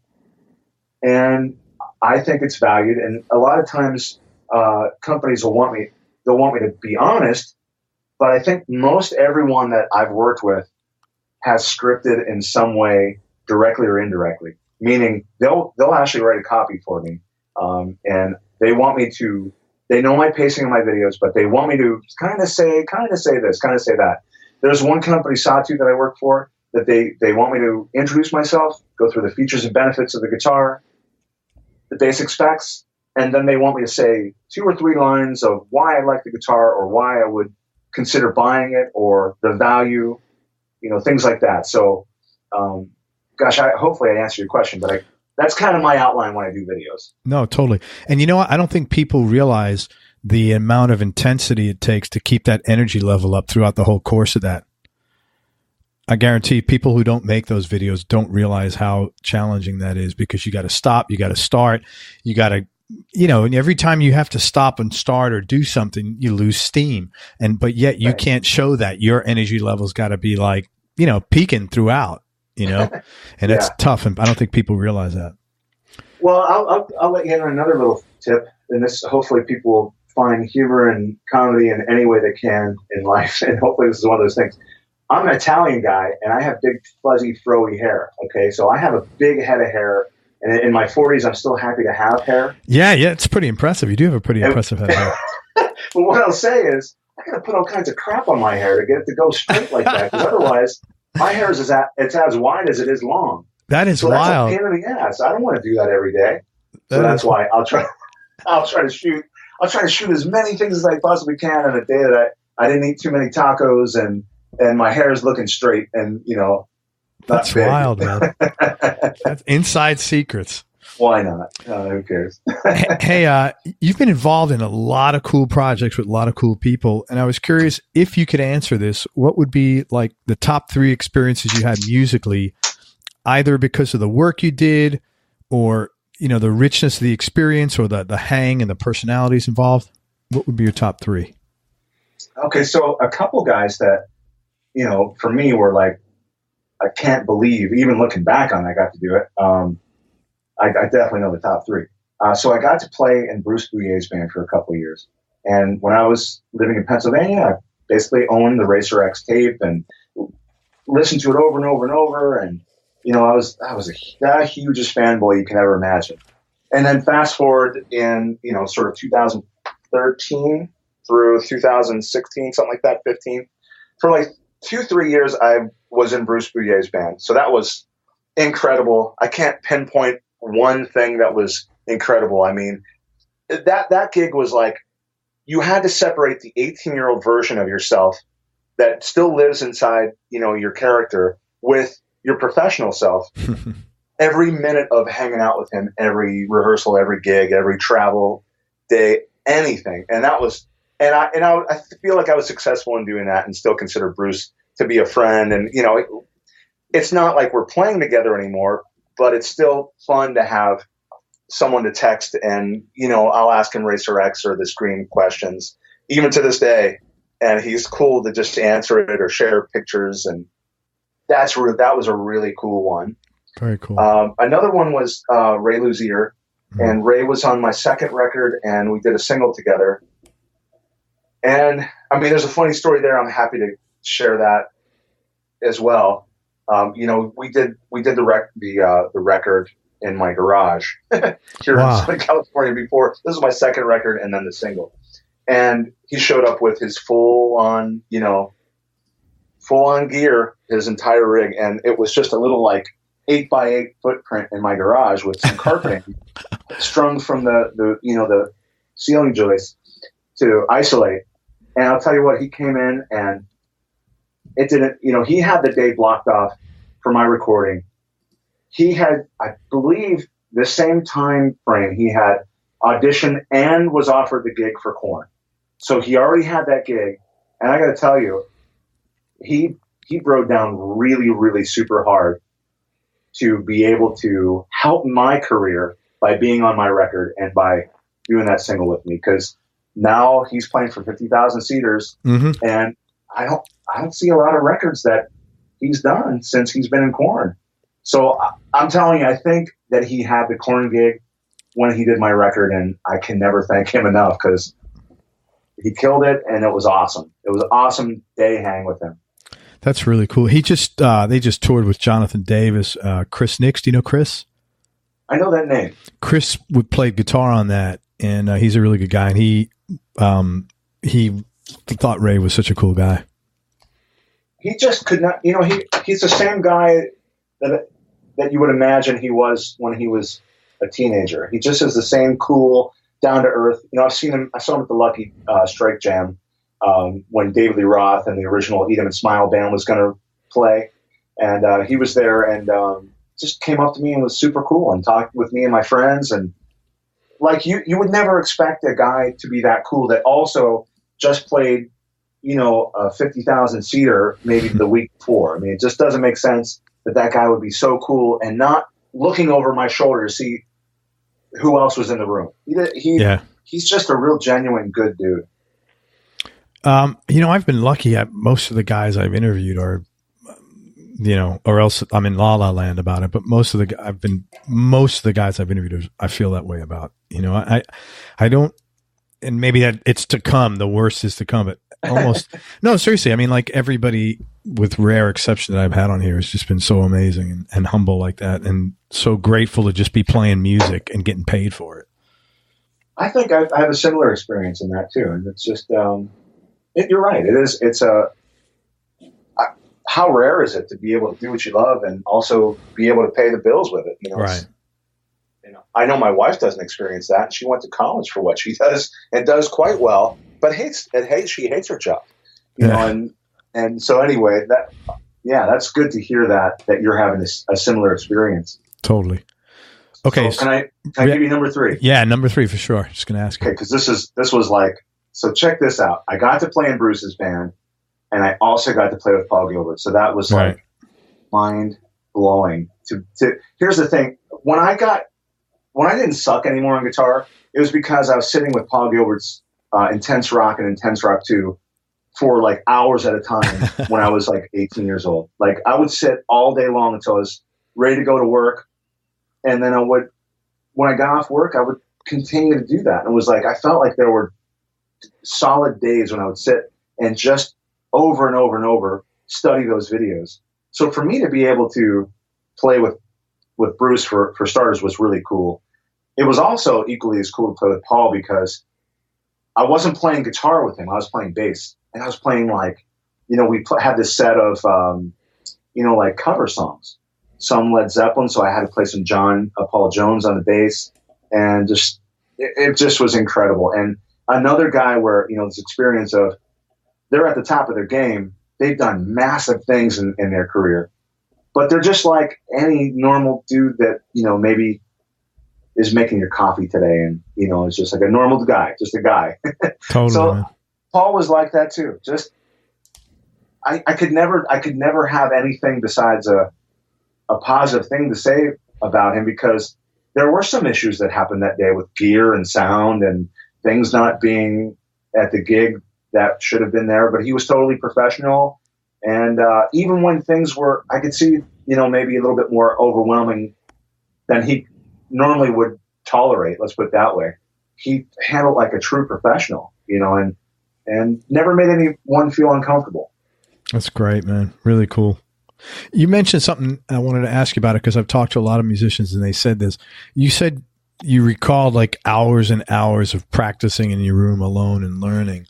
And I think it's valued. And a lot of times companies they'll want me to be honest, but I think most everyone that I've worked with has scripted in some way, directly or indirectly, meaning they'll actually write a copy for me. And they want me to, they know my pacing in my videos, but they want me to kind of say this, kind of say that. There's one company, Sawtooth, that I work for, that they want me to introduce myself, go through the features and benefits of the guitar, the basic specs, and then they want me to say 2 or 3 lines of why I like the guitar or why I would consider buying it or the value, things like that. So, hopefully I answered your question, but that's kind of my outline when I do videos. No, totally. And I don't think people realize the amount of intensity it takes to keep that energy level up throughout the whole course of that. I guarantee people who don't make those videos don't realize how challenging that is, because you got to stop, you got to start, you got to, and every time you have to stop and start or do something, you lose steam. But yet you can't show that. Your energy level's got to be like, peaking throughout, and it's tough. And I don't think people realize that. Well, I'll let you in on another little tip, and this, hopefully people will find humor and comedy in any way they can in life. And hopefully this is one of those things. I'm an Italian guy, and I have big, fuzzy, froey hair. Okay, so I have a big head of hair, and in my 40s, I'm still happy to have hair. Yeah, it's pretty impressive. You do have a pretty impressive head of hair. But what I'll say is, I got to put all kinds of crap on my hair to get it to go straight like that, because otherwise, my hair is it's as wide as it is long. That is wild. That's a pain in the ass. I don't want to do that every day. So that's why I'll try to shoot I'll try to shoot as many things as I possibly can on a day that I didn't eat too many tacos and my hair is looking straight and, That's wild, man. That's inside secrets. Why not? Who cares? Hey, you've been involved in a lot of cool projects with a lot of cool people. And I was curious if you could answer this, what would be like the top 3 experiences you had musically, either because of the work you did or, the richness of the experience or the hang and the personalities involved? What would be your top 3? Okay. So a couple guys that, for me were like, I can't believe, even looking back on it, I got to do it. I definitely know the top 3. So I got to play in Bruce Bouillet's band for a couple of years. And when I was living in Pennsylvania, I basically owned the Racer X tape and listened to it over and over and over. And, I was the hugest fanboy you can ever imagine. And then fast forward in, sort of 2013 through 2016, something like that, 15. For like 2-3 years, I was in Bruce Bouillet's band. So that was incredible. I can't pinpoint one thing that was incredible. I mean, that gig was like, you had to separate the 18-year-old version of yourself that still lives inside, your character with your professional self. Every minute of hanging out with him, every rehearsal, every gig, every travel day, anything. And that was, I feel like I was successful in doing that and still consider Bruce to be a friend. And, it's not like we're playing together anymore, but it's still fun to have someone to text and, I'll ask him Racer X or the Scream questions, even to this day. And he's cool to just answer it or share pictures. And that was a really cool one. Very cool. Another one was Ray Luzier. And Ray was on my second record and we did a single together. And I mean, there's a funny story there. I'm happy to share that as well. We did the record in my garage here in Southern California before. This is my second record and then the single. And he showed up with his full on gear, his entire rig. And it was just a little like 8x8 footprint in my garage with some carpeting strung from the ceiling joists to isolate. And I'll tell you what, he came in and it didn't, he had the day blocked off for my recording. He had, I believe, the same time frame he had auditioned and was offered the gig for Korn. So he already had that gig. And I got to tell you, he broke down really, really super hard to be able to help my career by being on my record and by doing that single with me. Because now he's playing for 50,000 seaters. Mm-hmm. And I don't see a lot of records that he's done since he's been in Korn. So I'm telling you, I think that he had the Korn gig when he did my record, and I can never thank him enough because he killed it, and it was awesome. It was an awesome day hang with him. That's really cool. He just they just toured with Jonathan Davis, Chris Nix. Do you know Chris? I know that name. Chris would play guitar on that, and he's a really good guy. And he thought Ray was such a cool guy. He just could not. He's the same guy that you would imagine he was when he was a teenager. He just is the same cool, down to earth. I saw him at the Lucky Strike Jam when David Lee Roth and the original Eat 'Em and Smile band was going to play, and he was there and just came up to me and was super cool and talked with me and my friends. And like you would never expect a guy to be that cool that also just played, a 50,000 seater maybe the week before. I mean, it just doesn't make sense that guy would be so cool and not looking over my shoulder to see who else was in the room. He's just a real genuine good dude. I've been lucky at most of the guys I've interviewed are, or else I'm in La La Land about it. But most of the guys I've interviewed, I feel that way about. I don't, and maybe that it's to come. The worst is to come. But almost no, seriously. I mean, like everybody, with rare exception that I've had on here, has just been so amazing and humble like that, and so grateful to just be playing music and getting paid for it. I think I have a similar experience in that too, and it's just. You're right. It is. It's how rare is it to be able to do what you love and also be able to pay the bills with it? Right. I know my wife doesn't experience that. She went to college for what she does and does quite well, but she hates her job, you know, and so anyway, that's good to hear that you're having a similar experience. Totally. Okay. So can I give you number 3? Yeah. Number 3 for sure. Just going to ask you. Okay. Cause this was like, so check this out. I got to play in Bruce's band and I also got to play with Paul Gilbert. So that was like mind blowing here's the thing. When I didn't suck anymore on guitar, it was because I was sitting with Paul Gilbert's Intense Rock and Intense Rock 2 for like hours at a time when I was like 18 years old. Like I would sit all day long until I was ready to go to work. And then when I got off work, I would continue to do that. And it was like, I felt like there were solid days when I would sit and just over and over and over study those videos. So for me to be able to play with Bruce for starters was really cool. It was also equally as cool to play with Paul because I wasn't playing guitar with him. I was playing bass, and I was playing like, you know, we had this set of, like cover songs, some Led Zeppelin. So I had to play some Paul Jones on the bass, and it just was incredible. And another guy where, you know, this experience of they're at the top of their game. They've done massive things in their career, but they're just like any normal dude that, you know, maybe is making your coffee today. And, you know, it's just like a normal guy, just a guy. Totally. So man. Paul was like that too. Just, I could never have anything besides a positive thing to say about him, because there were some issues that happened that day with gear and sound and things not being at the gig that should have been there, but he was totally professional. And even when things were, I could see, you know, maybe a little bit more overwhelming than he normally would tolerate, let's put it that way, he handled like a true professional, you know, and never made anyone feel uncomfortable. That's great, man. Really cool. You mentioned something I wanted to ask you about it because I've talked to a lot of musicians and they said this. You said you recalled like hours and hours of practicing in your room alone and learning.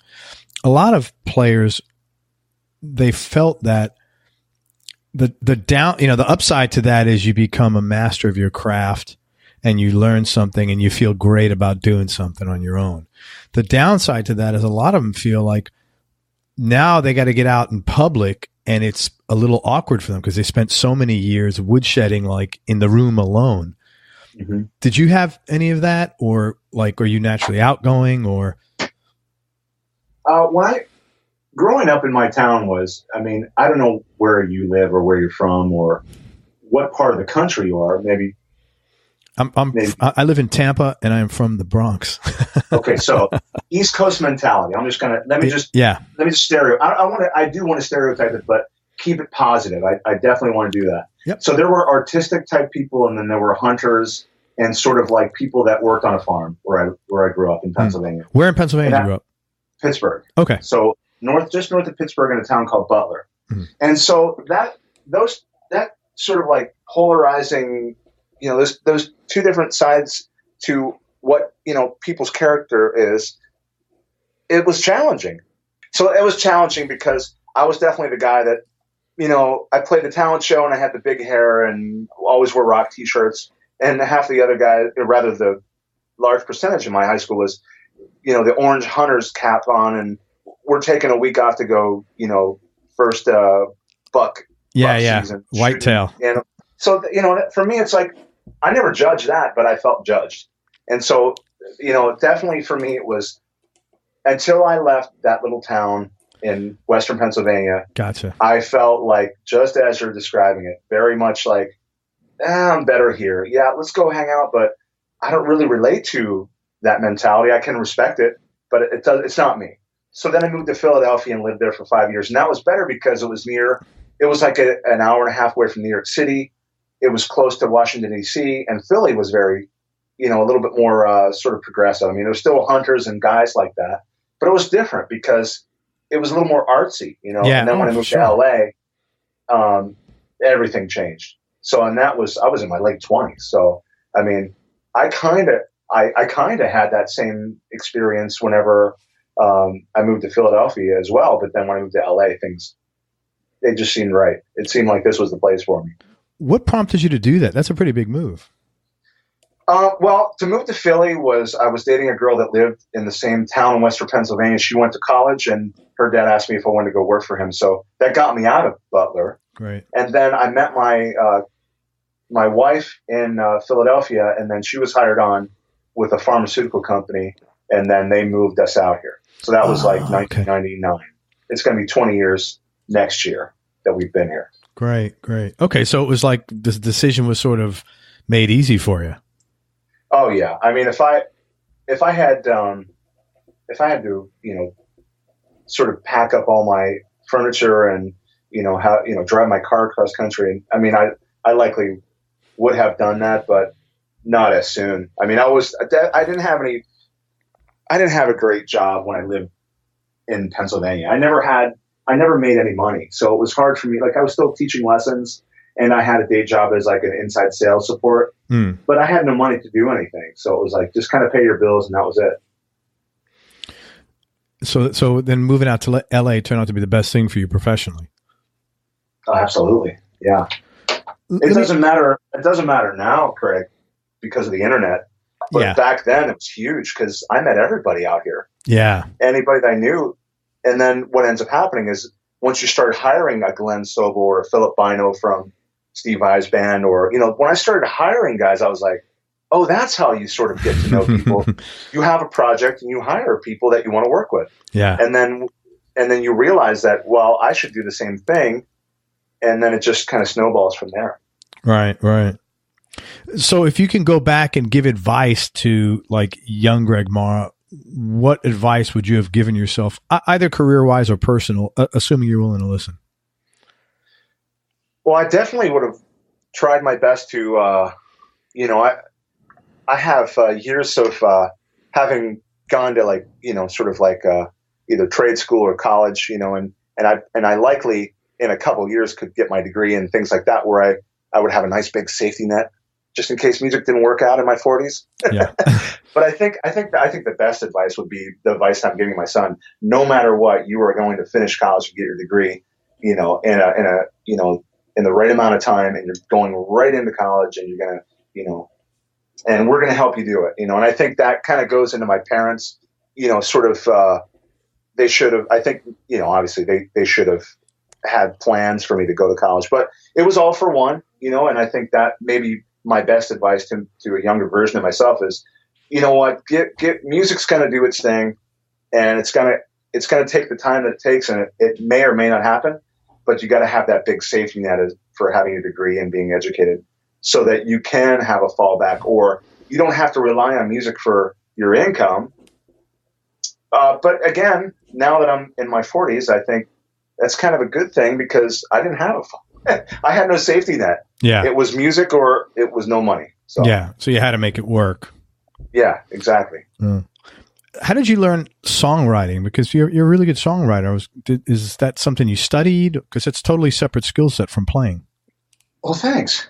A lot of players, they felt that the upside to that is you become a master of your craft and you learn something and you feel great about doing something on your own. The downside to that is a lot of them feel like now they got to get out in public and it's a little awkward for them because they spent so many years woodshedding like in the room alone. Mm-hmm. Did you have any of that, or like, are you naturally outgoing, or? Growing up in my town was, I mean, I don't know where you live or where you're from or what part of the country you are. Maybe. I live in Tampa and I am from the Bronx. Okay. So East Coast mentality. I'm just going to, let me just I do want to stereotype it, but keep it positive. I definitely want to do that. Yep. So there were artistic type people, and then there were hunters and sort of like people that worked on a farm where I grew up in Pennsylvania. Where in Pennsylvania did you grow up? Pittsburgh. Okay. So just north of Pittsburgh in a town called Butler. Mm-hmm. And so that sort of like polarizing, you know, those two different sides to what, you know, people's character is, it was challenging. So it was challenging because I was definitely the guy that, you know, I played the talent show and I had the big hair and always wore rock t-shirts, and half the other guys, or rather the large percentage in my high school was, you know, the orange hunter's cap on, and we're taking a week off to go, you know, first buck season, whitetail. And so, you know, for me, it's like I never judged that, but I felt judged. And so, you know, definitely for me, it was until I left that little town in Western Pennsylvania. Gotcha. I felt like, just as you're describing it, very much like, I'm better here. Yeah, let's go hang out, but I don't really relate to that mentality. I can respect it, but it's not me. So then I moved to Philadelphia and lived there for 5 years. And that was better because it was like an hour and a half away from New York City. It was close to Washington, D.C., and Philly was very, you know, a little bit more sort of progressive. I mean, there were still hunters and guys like that, but it was different because it was a little more artsy, you know. Yeah, and then when I moved to L.A., everything changed. So, and I was in my late 20s. So, I mean, I kind of had that same experience whenever I moved to Philadelphia as well. But then when I moved to LA, they just seemed right. It seemed like this was the place for me. What prompted you to do that? That's a pretty big move. Well, to move to Philly I was dating a girl that lived in the same town in Western Pennsylvania. She went to college, and her dad asked me if I wanted to go work for him. So that got me out of Butler. Great. And then I met my wife in Philadelphia, and then she was hired on with a pharmaceutical company, and then they moved us out here. So that was 1999. Okay. It's going to be 20 years next year that we've been here. Great. Okay, so it was like this decision was sort of made easy for you. Oh yeah, I mean, if I had to, sort of pack up all my furniture and drive my car across country, I mean, I likely would have done that, but not as soon. I mean, I didn't have a great job when I lived in Pennsylvania. I never made any money, so it was hard for me. Like, I was still teaching lessons, and I had a day job as like an inside sales support, but I had no money to do anything. So it was like, just kind of pay your bills, and that was it. So then moving out to LA turned out to be the best thing for you professionally. Oh, absolutely. Yeah. It doesn't matter now, Craig, because of the internet. But back then it was huge because I met everybody out here. Yeah. Anybody that I knew. And then what ends up happening is once you start hiring a Glenn Sobel or a Philip Bino from Steve Vai's band, or, when I started hiring guys, I was like, oh, that's how you sort of get to know people. You have a project and you hire people that you want to work with. Yeah. And then you realize that, well, I should do the same thing. And then it just kind of snowballs from there. Right. So if you can go back and give advice to like young Gregg Marra, what advice would you have given yourself, either career-wise or personal, assuming you're willing to listen? Well, I definitely would have tried my best to, I have years of having gone to sort of either trade school or college, and I likely in a couple of years could get my degree and things like that, where I would have a nice big safety net just in case music didn't work out in my 40s. Yeah. But I think the best advice would be the advice I'm giving my son. No matter what, you are going to finish college and get your degree, in the right amount of time, and you're going right into college, and you're going to, and we're going to help you do it, and I think that kind of goes into my parents, sort of, they should have, I think, obviously they should have had plans for me to go to college, but it was all for one, and I think that maybe my best advice to a younger version of myself is, get music's going to do its thing, and it's going to take the time that it takes, and it may or may not happen, but you got to have that big safety net for having a degree and being educated, so that you can have a fallback, or you don't have to rely on music for your income. But again, now that I'm in my 40s, I think that's kind of a good thing, because I didn't have I had no safety net. Yeah. It was music or it was no money. So yeah. So you had to make it work. Yeah, exactly. How did you learn songwriting? Because you're a really good songwriter. Is that something you studied? Because it's a totally separate skill set from playing. Well, thanks.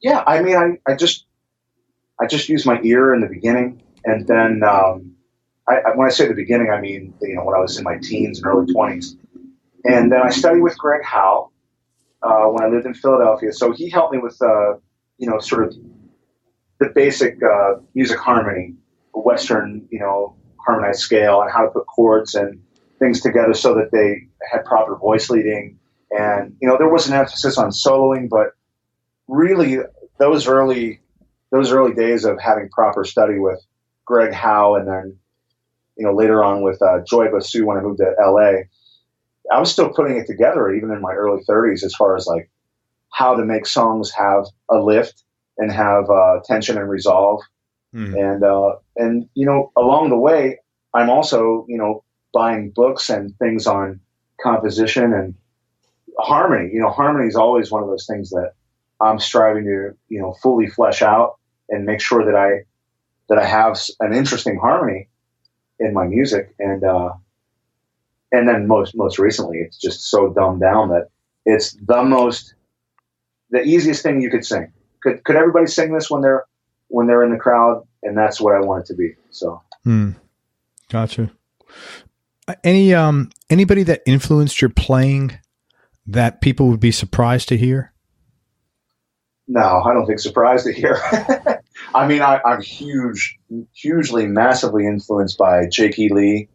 Yeah, I mean, I just used my ear in the beginning, and then when I say the beginning, I mean, when I was in my teens and early 20s. And then I studied with Greg Howe when I lived in Philadelphia. So he helped me with, sort of the basic music harmony, Western, harmonized scale, and how to put chords and things together so that they had proper voice leading. And, there was an emphasis on soloing, but really those early days of having proper study with Greg Howe, and then, later on with Joy Basu when I moved to LA, I was still putting it together even in my early 30s, as far as like how to make songs have a lift and have tension and resolve. And along the way, I'm also, buying books and things on composition and harmony. Harmony is always one of those things that I'm striving to, fully flesh out and make sure that I have an interesting harmony in my music. And then most recently, it's just so dumbed down that it's the easiest thing you could sing. Could everybody sing this when they're in the crowd? And that's what I want it to be. So, Gotcha. Anybody that influenced your playing that people would be surprised to hear? No, I don't think surprised to hear. I mean, I'm hugely, massively influenced by J.P. Lee.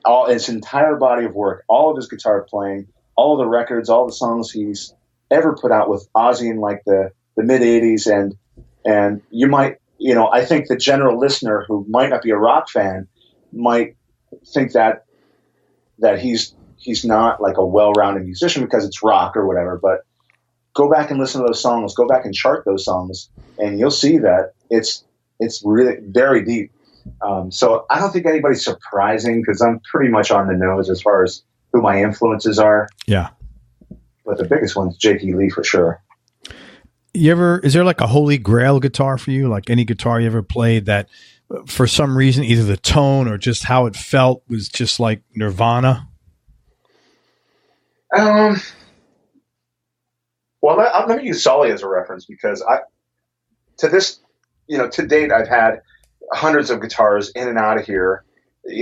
All his entire body of work, all of his guitar playing, all of the records, all the songs he's ever put out with Ozzy in like the mid '80s, and you might, I think the general listener who might not be a rock fan might think that he's not like a well-rounded musician because it's rock or whatever, but go back and listen to those songs, go back and chart those songs, and you'll see that it's really very deep. So I don't think anybody's surprising because I'm pretty much on the nose as far as who my influences are. Yeah. But the biggest one's J.P. Lee for sure. Is there like a holy grail guitar for you? Like any guitar you ever played that for some reason, either the tone or just how it felt was just like Nirvana? Well, let me use Sully as a reference because to date, I've had hundreds of guitars in and out of here.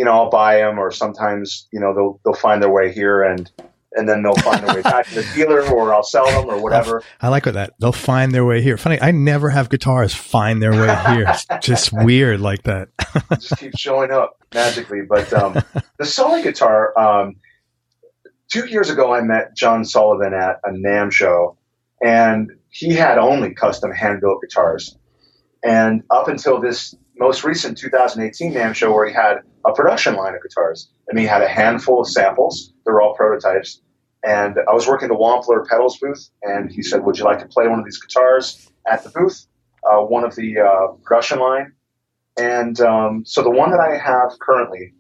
I'll buy them, or sometimes, they'll find their way here and then they'll find their way back to the dealer, or I'll sell them or whatever. I like that. They'll find their way here. Funny, I never have guitars find their way here. It's just weird like that. Just keeps showing up magically. But the Sully guitar, 2 years ago, I met John Sullivan at a NAMM show, and he had only custom hand-built guitars. And up until this most recent 2018 NAMM show where he had a production line of guitars, and he had a handful of samples. They're all prototypes. And I was working the Wampler pedals booth, and he said, would you like to play one of these guitars at the booth, one of the production line? And so the one that I have currently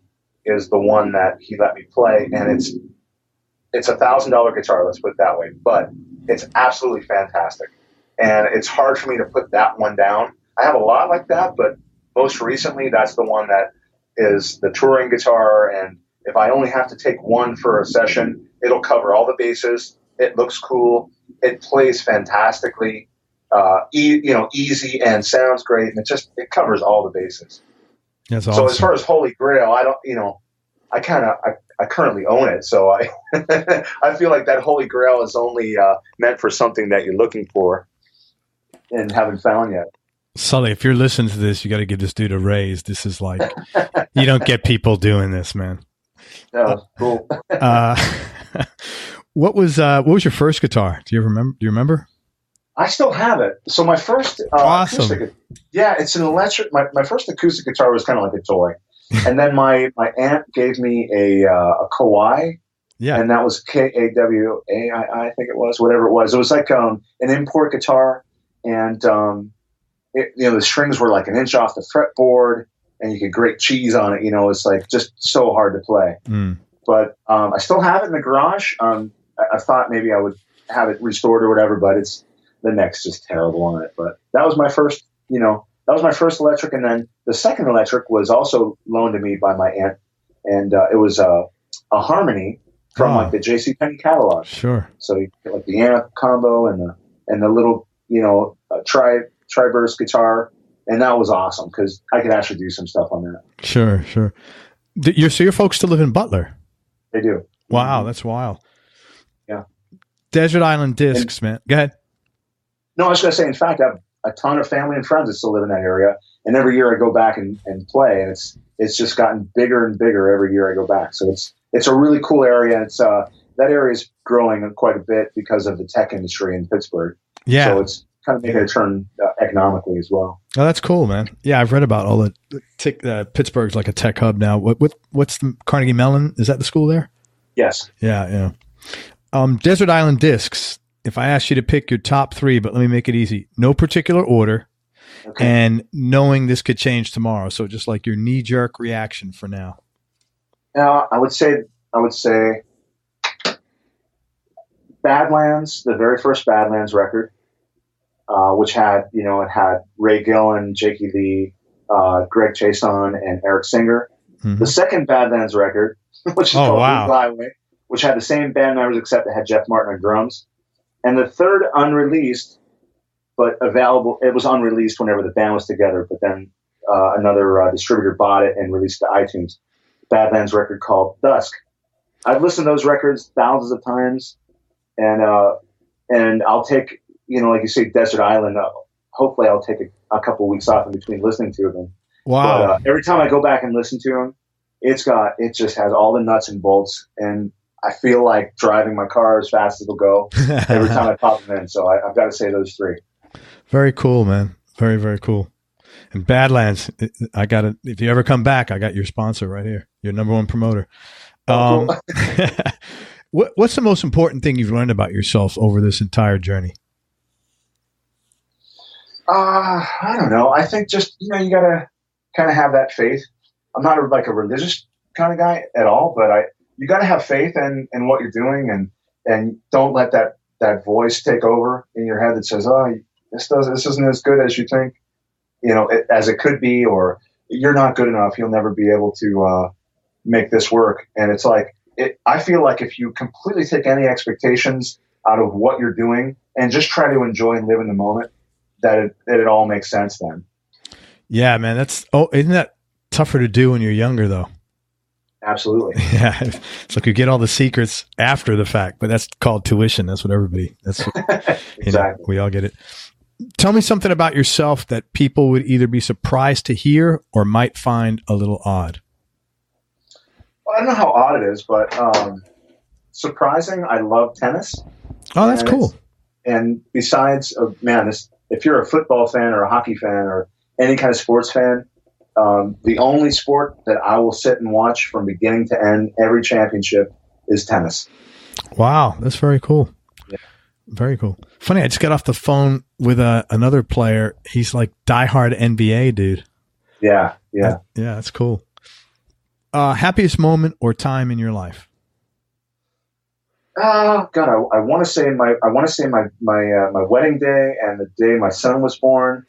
is the one that he let me play, and it's $1,000 guitar, let's put it that way, but it's absolutely fantastic. And it's hard for me to put that one down. I have a lot like that, but most recently, that's the one that is the touring guitar. And if I only have to take one for a session, it'll cover all the bases. It looks cool. It plays fantastically, easy and sounds great. And it covers all the bases. That's awesome. So as far as Holy Grail, I currently own it. So I feel like that Holy Grail is only meant for something that you're looking for and haven't found yet. Sully, if you're listening to this, you got to give this dude a raise. This is like, you don't get people doing this, man. No, cool. What was your first guitar? Do you remember? I still have it. So my first awesome. acoustic, it's an electric. My first acoustic guitar was kind of like a toy, and then my aunt gave me a Kawai. Yeah, and that was Kawai, I think it was, whatever it was. It was like an import guitar, and the strings were like an inch off the fretboard, and you could grate cheese on it. It's like just so hard to play. But I still have it in the garage. I thought maybe I would have it restored or whatever, but the neck's just terrible on it. But that was my first, electric, and then the second electric was also loaned to me by my aunt, and it was a Harmony from like the JCPenney catalog. Sure. So you get like the amp combo and the little tri-burst guitar, and that was awesome because I could actually do some stuff on that. Sure. So your folks still live in Butler? They do. Wow, that's wild. Yeah. Desert Island Discs, man. Go ahead. No, I was going to say, in fact, I have a ton of family and friends that still live in that area, and every year I go back and play, and it's just gotten bigger and bigger every year I go back. So it's a really cool area, and that area is growing quite a bit because of the tech industry in Pittsburgh. Yeah. So it's kind of making a turn economically as well. Oh, that's cool, man. Yeah, I've read about all the Pittsburgh's like a tech hub now. What's the Carnegie Mellon? Is that the school there? Yes. Yeah. Desert Island Discs. If I asked you to pick your top three, but let me make it easy. No particular order, okay. And knowing this could change tomorrow. So just like your knee-jerk reaction for now. I would say Badlands, the very first Badlands record. Which had, it had Ray Gillen, J.K. Lee, Gregg Chason, and Eric Singer. Mm-hmm. The second Badlands record, which is called Byway, which had the same band members except it had Jeff Martin on drums. And the third unreleased, but available, it was unreleased whenever the band was together, but then another distributor bought it and released it to iTunes. Badlands record called Dusk. I've listened to those records thousands of times, and I'll take, like you say, Desert Island, hopefully I'll take a couple of weeks off in between listening to them. Wow. But every time I go back and listen to them, it just has all the nuts and bolts, and I feel like driving my car as fast as it'll go every time I pop them in. So I've got to say those three. Very cool, man. Very, very cool. And Badlands, I got it. If you ever come back, I got your sponsor right here. Your number one promoter. Cool. What's the most important thing you've learned about yourself over this entire journey? I don't know. I think just, you got to kind of have that faith. I'm not like a religious kind of guy at all, but you got to have faith in what you're doing, and don't let that voice take over in your head that says, "Oh, this isn't as good as you think, as it could be," or "You're not good enough. You'll never be able to make this work." And it's like, I feel like if you completely take any expectations out of what you're doing and just try to enjoy and live in the moment, that it all makes sense then. Yeah, man. Isn't that tougher to do when you're younger, though? Absolutely. Yeah. It's like you get all the secrets after the fact, but that's called tuition. That's what exactly. We all get it. Tell me something about yourself that people would either be surprised to hear or might find a little odd. Well, I don't know how odd it is, but surprising, I love tennis. Oh, that's cool. And besides, if you're a football fan or a hockey fan or any kind of sports fan, the only sport that I will sit and watch from beginning to end, every championship, is tennis. Wow, that's very cool. Yeah. Very cool. Funny, I just got off the phone with another player. He's like diehard NBA dude. Yeah. That's cool. Happiest moment or time in your life? God, I want to say my wedding day and the day my son was born.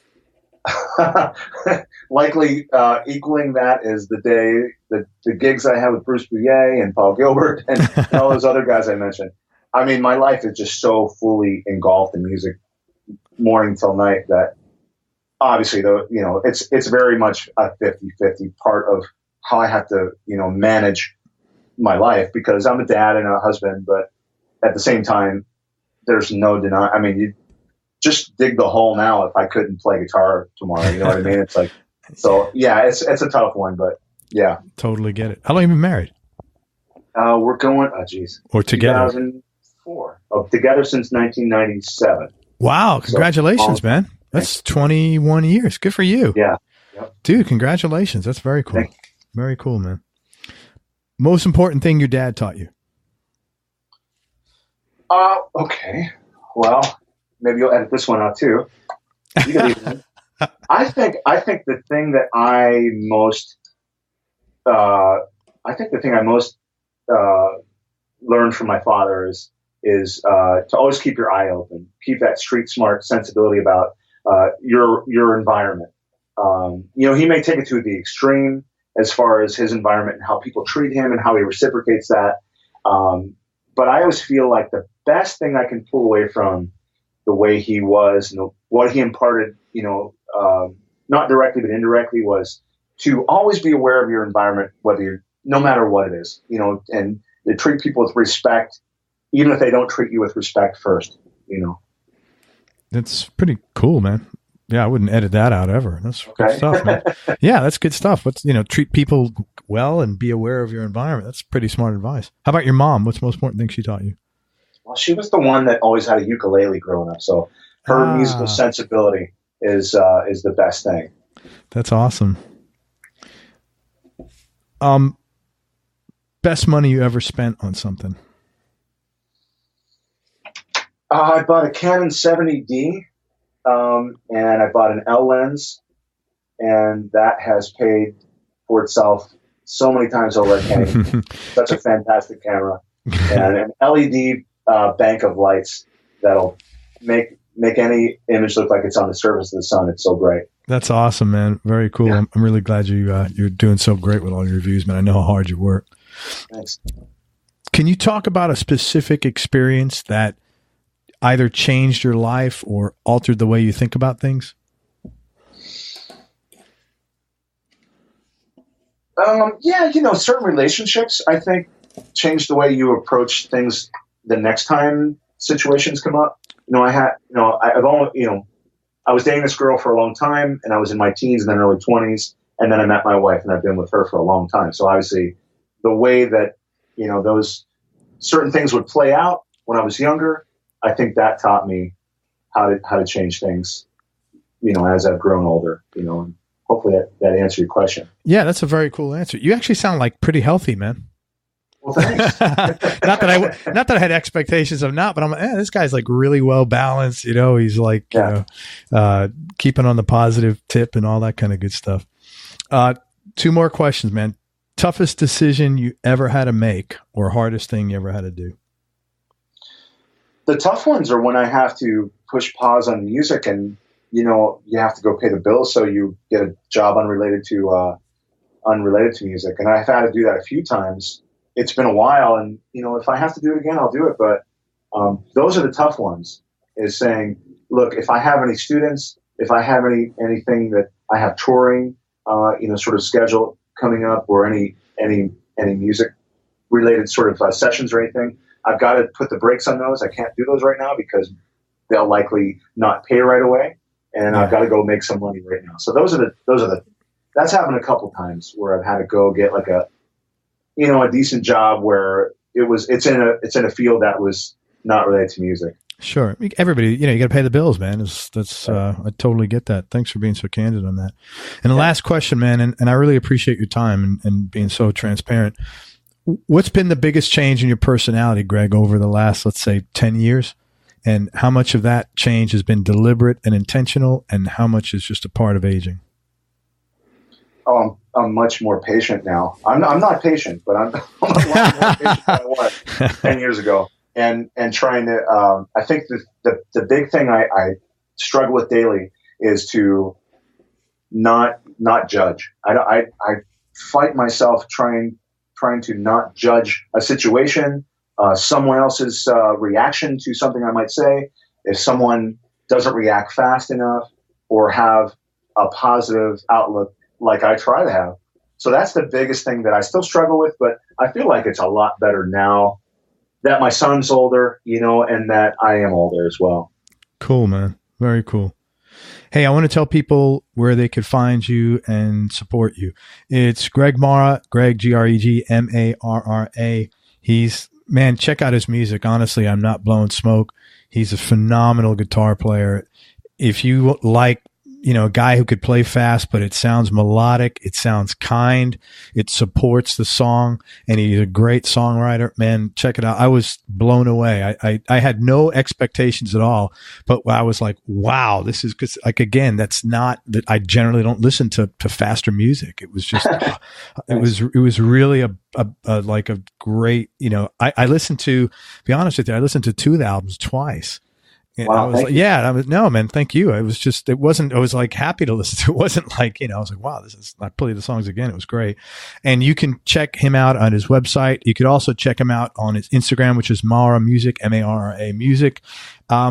Likely equaling that is the day the gigs I had with Bruce Bouillet and Paul Gilbert and all those other guys I mentioned. I mean, my life is just so fully engulfed in music, morning till night, that obviously, though, it's very much a 50-50 part of how I have to, manage my life, because I'm a dad and a husband, but at the same time, there's no denying. I mean, you just dig the hole now if I couldn't play guitar tomorrow. You know what I mean? It's like, so yeah, it's a tough one, but yeah. Totally get it. How long have you been married? We're going, or together? 2004. Together since 1997. Wow. Congratulations, man. That's 21 years. Good for you. Yeah. Yep. Dude, congratulations. That's very cool. Very cool, man. Most important thing your dad taught you? Okay. Well, maybe you'll edit this one out too. I think the thing that I most learned from my father is to always keep your eye open, keep that street smart sensibility about your environment. He may take it to the extreme as far as his environment and how people treat him and how he reciprocates that. But I always feel like the best thing I can pull away from the way he was and what he imparted, not directly but indirectly, was to always be aware of your environment, no matter what it is, and to treat people with respect, even if they don't treat you with respect first, That's pretty cool, man. Yeah, I wouldn't edit that out ever. That's good stuff, man. Yeah, that's good stuff. Treat people well and be aware of your environment. That's pretty smart advice. How about your mom? What's the most important thing she taught you? Well, she was the one that always had a ukulele growing up, so her musical sensibility is the best thing. That's awesome. Best money you ever spent on something? I bought a Canon 70D, and I bought an L lens, and that has paid for itself so many times over. I can't even. Such a fantastic camera, and an LED bank of lights that'll make any image look like it's on the surface of the sun. It's so great. That's awesome, man. Very cool. Yeah. I'm really glad you're doing so great with all your reviews, man. I know how hard you work. Thanks. Can you talk about a specific experience that either changed your life or altered the way you think about things? Yeah, certain relationships, I think, change the way you approach things the next time situations come up. I've I was dating this girl for a long time, and I was in my teens and then early 20s, and then I met my wife, and I've been with her for a long time. So obviously, the way that, you know, those certain things would play out when I was younger, I think that taught me how to change things, you know, as I've grown older, you know, and hopefully that answered your question. Yeah, that's a very cool answer. You actually sound like pretty healthy, man. Well, thanks. not that I had expectations of not, but I'm like, this guy's like really well balanced. You know, he's like, you know, keeping on the positive tip and all that kind of good stuff. 2 more questions, man. Toughest decision you ever had to make, or hardest thing you ever had to do? The tough ones are when I have to push pause on music, and you know, you have to go pay the bills, so you get a job unrelated to music. And I've had to do that a few times. It's been a while, and you know, if I have to do it again, I'll do it. But those are the tough ones. Is saying, look, if I have any students, if I have anything that I have touring, you know, sort of schedule coming up, or any music related sort of sessions or anything, I've got to put the brakes on those. I can't do those right now because they'll likely not pay right away, and I've got to go make some money right now. So those are the that's happened a couple times where I've had to go get like a decent job where it's in a field that was not related to music. Sure. Everybody, you know, you got to pay the bills, man. I totally get that. Thanks for being so candid on that. And the last question, man, and I really appreciate your time and being so transparent. What's been the biggest change in your personality, Gregg, over the last, let's say, 10 years? And how much of that change has been deliberate and intentional, and how much is just a part of aging? Oh, I'm much more patient now. I'm not patient, but I'm a lot more patient than I was 10 years ago. And trying to, I think the big thing I struggle with daily is to not judge. I fight myself trying to not judge a situation, someone else's reaction to something I might say. If someone doesn't react fast enough or have a positive outlook like I try to have. So that's the biggest thing that I still struggle with, but I feel like it's a lot better now that my son's older, you know, and that I am older as well. Cool, man. Very cool. Hey, I want to tell people where they could find you and support you. It's Gregg Marra, Gregg, Gregg, Marra. Man, check out his music. Honestly, I'm not blowing smoke. He's a phenomenal guitar player. If you like, you know, a guy who could play fast, but it sounds melodic, it sounds kind, it supports the song, and he's a great songwriter, man, check it out. I was blown away. I had no expectations at all, but I was like, wow, this is, cause like, again, that's not that I generally don't listen to faster music. It was just, it was really like a great, you know, I listened to be honest with you, I listened to 2 of the albums twice. Wow, I was like, no, man, thank you. I was like happy to listen to it. It wasn't like, you know, I was like, wow, I played the songs again. It was great. And you can check him out on his website. You could also check him out on his Instagram, which is Marra Music, Marra Music.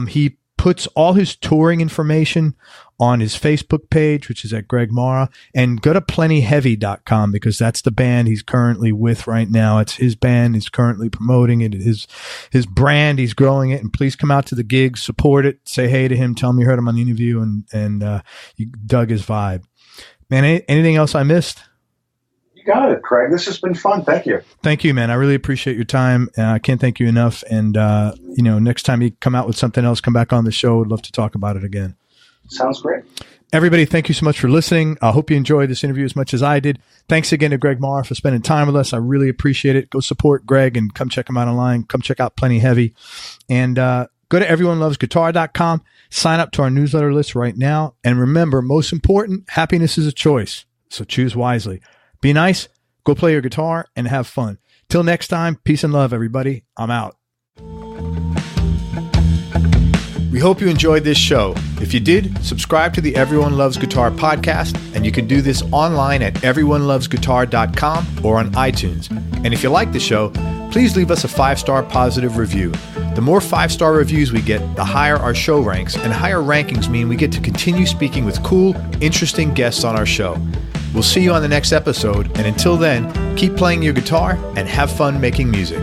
He puts all his touring information on his Facebook page, which is at Gregg Marra, and go to plentyheavy.com because that's the band he's currently with right now. It's his band. He's currently promoting it. His brand. He's growing it. And please come out to the gigs, support it, say hey to him, tell him you heard him on the interview and you dug his vibe. Man, anything else I missed? You got it, Craig. This has been fun. Thank you. Thank you, man. I really appreciate your time. I can't thank you enough. And, you know, next time you come out with something else, come back on the show. I'd love to talk about it again. Sounds great. Everybody, thank you so much for listening. I hope you enjoyed this interview as much as I did. Thanks again to Gregg Marra for spending time with us. I really appreciate it. Go support Gregg and come check him out online. Come check out Plenty Heavy. And go to everyonelovesguitar.com. Sign up to our newsletter list right now. And remember, most important, happiness is a choice. So choose wisely. Be nice, go play your guitar, and have fun. Till next time, peace and love, everybody. I'm out. We hope you enjoyed this show. If you did, subscribe to the Everyone Loves Guitar podcast, and you can do this online at everyonelovesguitar.com or on iTunes. And if you like the show, please leave us a 5-star positive review. The more 5-star reviews we get, the higher our show ranks, and higher rankings mean we get to continue speaking with cool, interesting guests on our show. We'll see you on the next episode, and until then, keep playing your guitar and have fun making music.